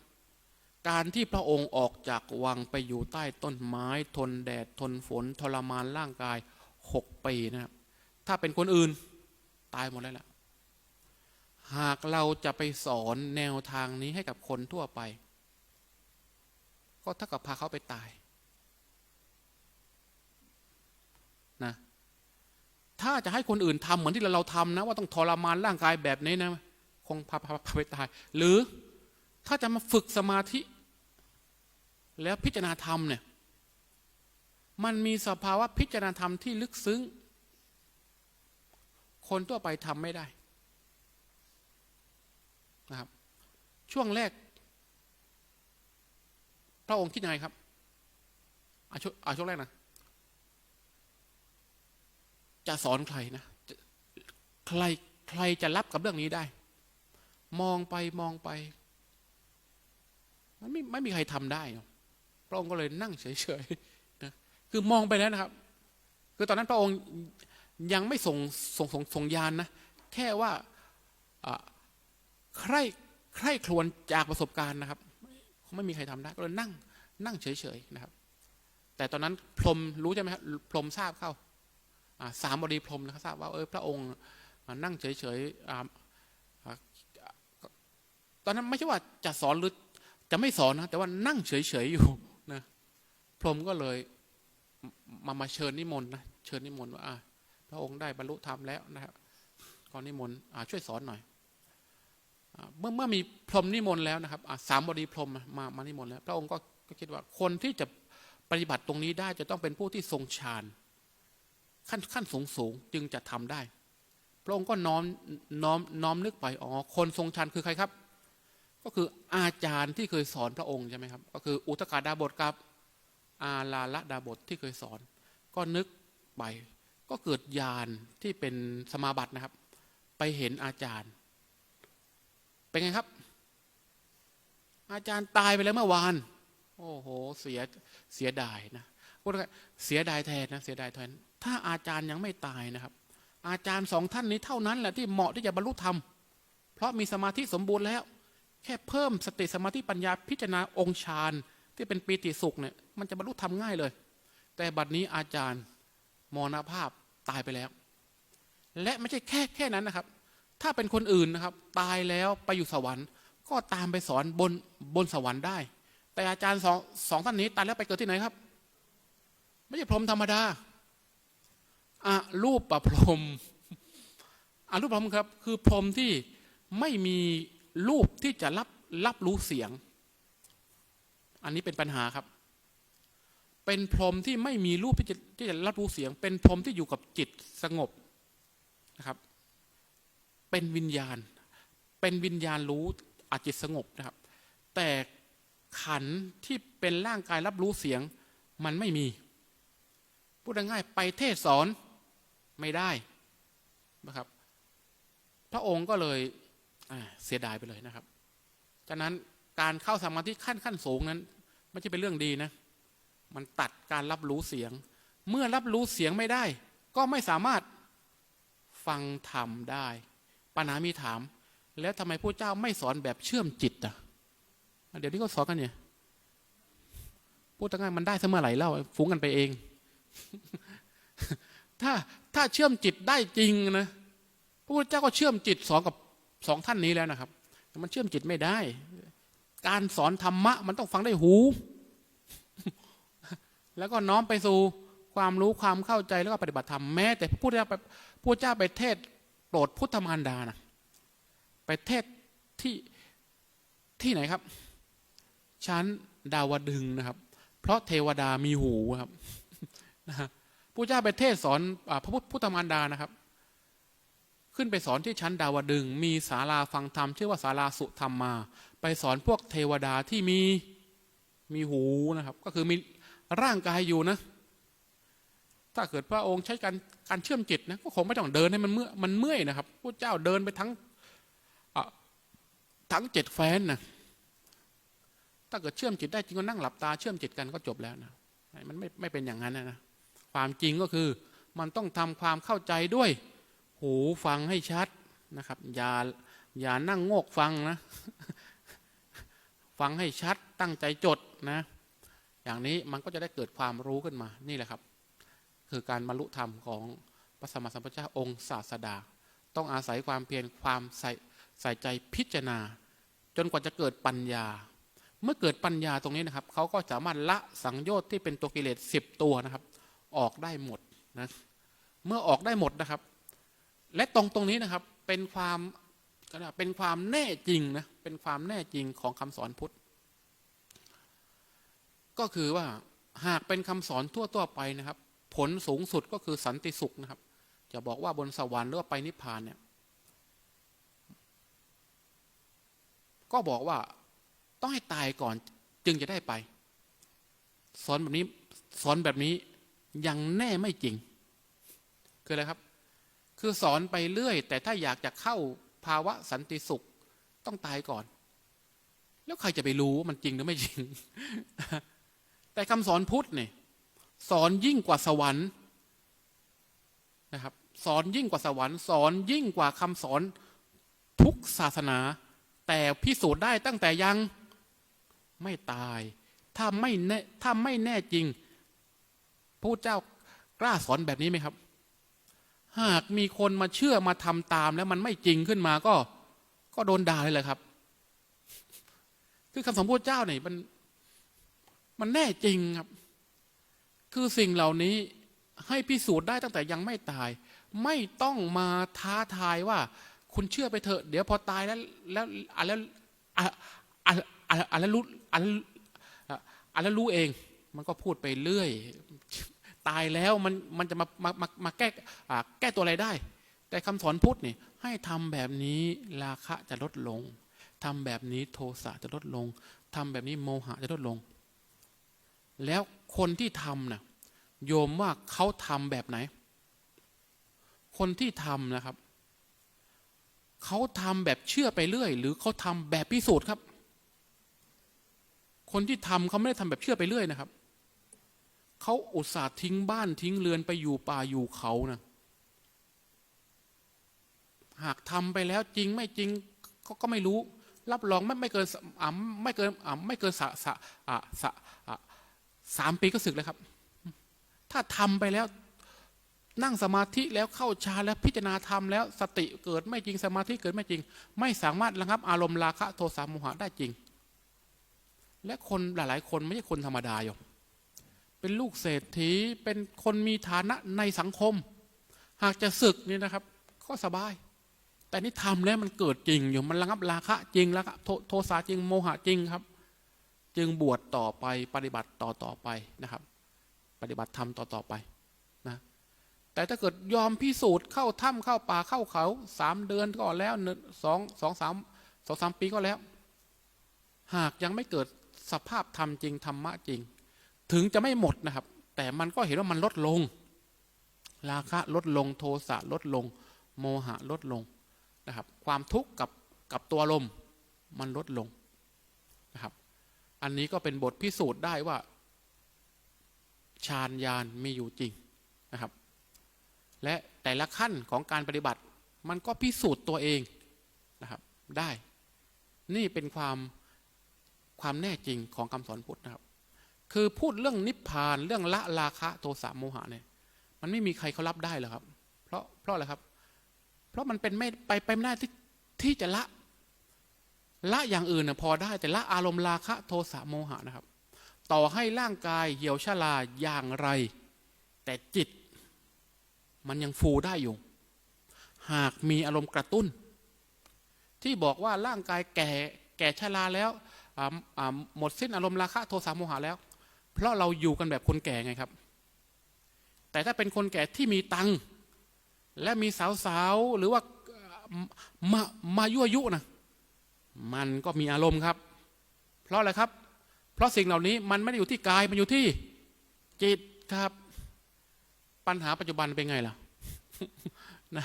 การที่พระองค์ออกจากวังไปอยู่ใต้ต้นไม้ทนแดดทนฝนทรมานร่างกาย6 ปีนะครับถ้าเป็นคนอื่นตายหมดแล้วแหละหากเราจะไปสอนแนวทางนี้ให้กับคนทั่วไปก็เท่ากับพาเขาไปตายนะถ้าจะให้คนอื่นทำเหมือนที่เราทำนะว่าต้องทรมานร่างกายแบบนี้นะคงพาไปตายหรือถ้าจะมาฝึกสมาธิแล้วพิจารณาธรรมเนี่ยมันมีสภาวะพิจารณาธรรมที่ลึกซึ้งคนทั่วไปทำไม่ได้นะครับช่วงแรกพระองค์คิดยังไงครับช่วงแรกนะจะสอนใครนะใครจะรับกับเรื่องนี้ได้มองไปมันไม่มีใครทำได้พระองค์ก็เลยนั่งเฉยๆนะคือมองไปแล้วนะครับคือตอนนั้นพระองค์ยังไม่ส่งญาณนะแค่ว่า ใคร่ครวญจากประสบการณ์นะครับคงไม่มีใครทำได้ก็เลยนั่งเฉยๆนะครับแต่ตอนนั้นพรหมรู้ใช่ไหมครับพรหมทราบเข้าสามบดีพรหมนะครับทราบว่าพระองค์นั่งเฉยๆตอนนั้นไม่ใช่ว่าจะสอนหรือจะไม่สอนนะแต่ว่านั่งเฉยๆอยู่นะพรหมก็เลยมาเชิญนิมนต์นะเชิญนิมนต์ว่าพระองค์ได้บรรลุธรรมแล้วนะครับก็นิมนต์ช่วยสอนหน่อยเมื่อมีพรหมนิมนต์แล้วนะครับสามบดีพรหมมานิมนต์แล้วพระองค์ก็คิดว่าคนที่จะปฏิบัติตรงนี้ได้จะต้องเป็นผู้ที่ทรงฌานขั้นสูงจึงจะทำได้พระองค์ก็น้อมนึกไปคนทรงฌานคือใครครับก็คืออาจารย์ที่เคยสอนพระองค์ใช่ไหมครับก็คืออุทกดาบทกับอาลาละดาบทที่เคยสอนก็นึกไปก็เกิดญาณที่เป็นสมาบัตินะครับไปเห็นอาจารย์เป็นไงครับอาจารย์ตายไปแล้วเมื่อวานโอ้โหเสียดายนะพูดง่ายเสียดายแทนนะเสียดายแทนถ้าอาจารย์ยังไม่ตายนะครับอาจารย์สองท่านนี้เท่านั้นแหละที่เหมาะที่จะบรรลุธรรมเพราะมีสมาธิสมบูรณ์แล้วแค่เพิ่มสติสมาธิปัญญาพิจารณาองค์ฌานที่เป็นปีติสุขเนี่ยมันจะบรรลุธรรมง่ายเลยแต่บัดนี้อาจารย์มรณภาพตายไปแล้วและไม่ใช่แค่นั้นนะครับถ้าเป็นคนอื่นนะครับตายแล้วไปอยู่สวรรค์ก็ตามไปสอนบนสวรรค์ได้แต่อาจารย์สองท่านนี้ตายแล้วไปเกิดที่ไหนครับไม่ใช่พรหมธรรมดารูปประพรหมรูปพรหมครับคือพรหมที่ไม่มีรูปที่จะรับรู้เสียงอันนี้เป็นปัญหาครับเป็นพรหมที่ไม่มีรูปที่จะรับรู้เสียงเป็นพรหมที่อยู่กับจิตสงบนะครับเป็นวิญญาณรู้จิตสงบนะครับแต่ขันธ์ที่เป็นร่างกายรับรู้เสียงมันไม่มีพูดง่ายๆไปเทศสอนไม่ได้นะครับพระองค์ก็เลยเสียดายไปเลยนะครับฉะนั้นการเข้าสมาธิขั้นสูงนั้นไม่ใช่เป็นเรื่องดีนะมันตัดการรับรู้เสียงเมื่อรับรู้เสียงไม่ได้ก็ไม่สามารถฟังธรรมได้ปัญหามีถามแล้วทำไมพระเจ้าไม่สอนแบบเชื่อมจิตเดี๋ยวนี้ก็สอนกันเนี่ยพูดง่ายมันได้เสมอไหร่เล่าฟุ้งกันไปเอง ถ้าเชื่อมจิตได้จริงนะพระพุทธเจ้าก็เชื่อมจิตสอนกับสองท่านนี้แล้วนะครับแต่มันเชื่อมจิตไม่ได้การสอนธรรมะมันต้องฟังได้หู แล้วก็น้อมไปสู่ความรู้ความเข้าใจแล้วก็ปฏิบัติธรรมแม้แต่พระพุทธเจ้าไปเทศโปรดพุทธมารดานะไปเทศที่ไหนครับชั้นดาวดึงส์นะครับเพราะเทวดามีหูครับพระเจ้าไปเทศสอนพระพุทธมารดานะครับขึ้นไปสอนที่ชั้นดาวดึงส์มีศาลาฟังธรรมชื่อว่าศาลาสุธรรมมาไปสอนพวกเทวดาที่มีหูนะครับก็คือมีร่างกายอยู่นะถ้าเกิดพระองค์ใช้การเชื่อมจิตนะก็คงไม่ต้องเดินให้มันเมื่อยนะครับพระเจ้าเดินไปทั้ง7 แฟนนะถ้าเกิดเชื่อมจิตได้จริงก็นั่งหลับตาเชื่อมจิตกันก็จบแล้วนะมันไม่เป็นอย่างนั้นนะความจริงก็คือมันต้องทำความเข้าใจด้วยหูฟังให้ชัดนะครับอย่านั่งโงกฟังนะ ฟังให้ชัดตั้งใจจดนะอย่างนี้มันก็จะได้เกิดความรู้ขึ้นมานี่แหละครับคือการบรรลุธรรมของพระสัมมาสัมพุทธเจ้าองค์ศาสดาต้องอาศัยความเพียรความใส่ใจพิจารณาจนกว่าจะเกิดปัญญาเมื่อเกิดปัญญาตรงนี้นะครับเขาก็สามารถละสังโยชน์ที่เป็นตัวกิเลส10 ตัวนะครับออกได้หมดนะเมื่อออกได้หมดนะครับและตรงนี้นะครับเป็นความแน่จริงนะเป็นความแน่จริงของคำสอนพุทธก็คือว่าหากเป็นคำสอนทั่วไปนะครับผลสูงสุดก็คือสันติสุขนะครับจะบอกว่าบนสวรรค์หรือว่าไปนิพพานเนี่ยก็บอกว่าต้องให้ตายก่อนจึงจะได้ไปสอนแบบนี้ยังแน่ไม่จริงคืออะไรครับคือสอนไปเรื่อยแต่ถ้าอยากจะเข้าภาวะสันติสุขต้องตายก่อนแล้วใครจะไปรู้ว่ามันจริงหรือไม่จริง แต่คำสอนพุทธเนี่ยสอนยิ่งกว่าสวรรค์นะครับสอนยิ่งกว่าสวรรค์สอนยิ่งกว่าคำสอนทุกศาสนา แต่พิสูจน์ได้ตั้งแต่ยังไม่ตายถ้าไม่แน่จริงพระพุทธเจ้ากล้าสอนแบบนี้ไหมครับหากมีคนมาเชื่อมาทำตามแล้วมันไม่จริงขึ้นมาก็โดนด่าเลยแหละครับคือคำสอนพระพุทธเจ้าเนี่ยมันแน่จริงครับคือสิ่งเหล่านี้ให้พิสูจน์ได้ตั้งแต่ยังไม่ตายไม่ต้องมาท้าทายว่าคุณเชื่อไปเถอะเดี๋ยวพอตายแล้วรู้เองมันก็พูดไปเรื่อยตายแล้วมันจะมาแก้ตัวอะไรได้แต่คำสอนพุทธนี่ให้ทำแบบนี้ราคะจะลดลงทำแบบนี้โทสะจะลดลงทำแบบนี้โมหะจะลดลงแล้วคนที่ทำนะโยมว่าเขาทำแบบไหนคนที่ทำนะครับเขาทำแบบเชื่อไปเรื่อยหรือเขาทำแบบพิสูจน์ครับคนที่ทำเขาไม่ได้ทำแบบเชื่อไปเรื่อยนะครับเขาอุตส่าห์ทิ้งบ้านทิ้งเรือนไปอยู่ป่าอยู่เขานะหากทำไปแล้วจริงไม่จริงก็ไม่รู้รับรองไม่เกิน3 ปีก็สึกเลยครับถ้าทำไปแล้วนั่งสมาธิแล้วเข้าฌานแล้วพิจารณาธรรมแล้วสติเกิดไม่จริงสมาธิเกิดไม่จริงไม่สามารถระงับอารมณ์ราคะโทสะโมหะได้จริงและคนหลายๆคนไม่ใช่คนธรรมดาอยู่เป็นลูกเศรษฐีเป็นคนมีฐานะในสังคมหากจะสึกนี่นะครับก็สบายแต่นี่ทำแล้วมันเกิดจริงอยู่มันระงับราคะจริงแล้วโทสะจริงโมหะจริงครับจึงบวชต่อไปปฏิบัติต่อไปนะครับปฏิบัติธรรมต่อไปนะแต่ถ้าเกิดยอมพิสูจน์เข้าถ้ำเข้าป่าเข้าเขา3 เดือนก็แล้ว2-3 ปีก็แล้วหากยังไม่เกิดสภาพธรรมจริงธรรมะจริงถึงจะไม่หมดนะครับแต่มันก็เห็นว่ามันลดลงราคะลดลงโทสะลดลงโมหะลดลงนะครับความทุกข์กับตัวลมมันลดลงนะครับอันนี้ก็เป็นบทพิสูจน์ได้ว่าฌานญาณมีอยู่จริงนะครับและแต่ละขั้นของการปฏิบัติมันก็พิสูจน์ตัวเองนะครับได้นี่เป็นความแน่จริงของคำสอนพุทธนะครับคือพูดเรื่องนิพพานเรื่องละราคะโทสะโมหะเนี่ยมันไม่มีใครเขารับได้หรอกครับเพราะอะไรครับเพราะมันเป็นไม่ได้ที่จะละอย่างอื่นนะพอได้แต่ละอารมณ์ราคะโทสะโมหะนะครับต่อให้ร่างกายเหี่ยวชราอย่างไรแต่จิตมันยังฟูได้อยู่หากมีอารมณ์กระตุ้นที่บอกว่าร่างกายแก่ชราแล้วหมดสิ้นอารมณ์ราคะโทสะโมหะแล้วเพราะเราอยู่กันแบบคนแก่ไงครับแต่ถ้าเป็นคนแก่ที่มีตังค์และมีสาวๆหรือว่ามายั่วยุนะมันก็มีอารมณ์ครับเพราะอะไรครับเพราะสิ่งเหล่านี้มันไม่ได้อยู่ที่กายมันอยู่ที่จิตครับปัญหาปัจจุบันเป็นไงล่ะ นะ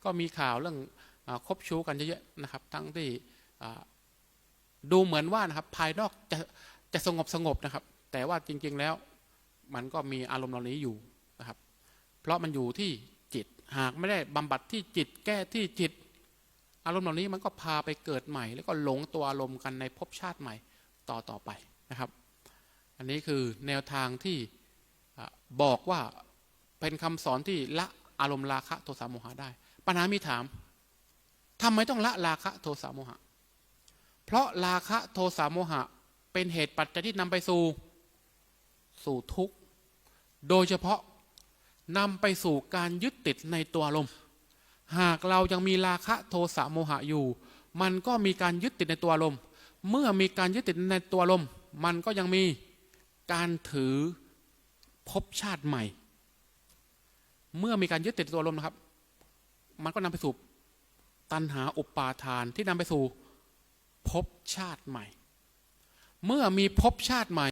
ก็มีข่าวเรื่องคบชู้กันเยอะๆนะครับทั้งที่ดูเหมือนว่านะครับภายนอกจะสงบนะครับแต่ว่าจริงๆแล้วมันก็มีอารมณ์เหล่านี้อยู่นะครับเพราะมันอยู่ที่จิตหากไม่ได้บำบัดที่จิตแก้ที่จิตอารมณ์เหล่านี้มันก็พาไปเกิดใหม่แล้วก็หลงตัวอารมณ์กันในภพชาติใหม่ต่อไปนะครับอันนี้คือแนวทางที่บอกว่าเป็นคำสอนที่ละอารมณ์ราคะโทสะโมหะได้ปัญหามีถามทำไมต้องละราคะโทสะโมหะเพราะราคะโทสะโมหะเป็นเหตุปัจจัยที่นำไปสู่ทุกข์โดยเฉพาะนำไปสู่การยึดติดในตัวอารมณ์หากเรายังมีราคะโทสะโมหะอยู่มันก็มีการยึดติดในตัวอารมณ์เมื่อมีการยึดติดในตัวอารมณ์มันก็ยังมีการถือภพชาติใหม่เมื่อมีการยึดติดตัวอารมณ์นะครับมันก็นำไปสู่ตัณหาอุปาทานที่นำไปสู่ภพชาติใหม่เมื่อมีภพชาติใหม่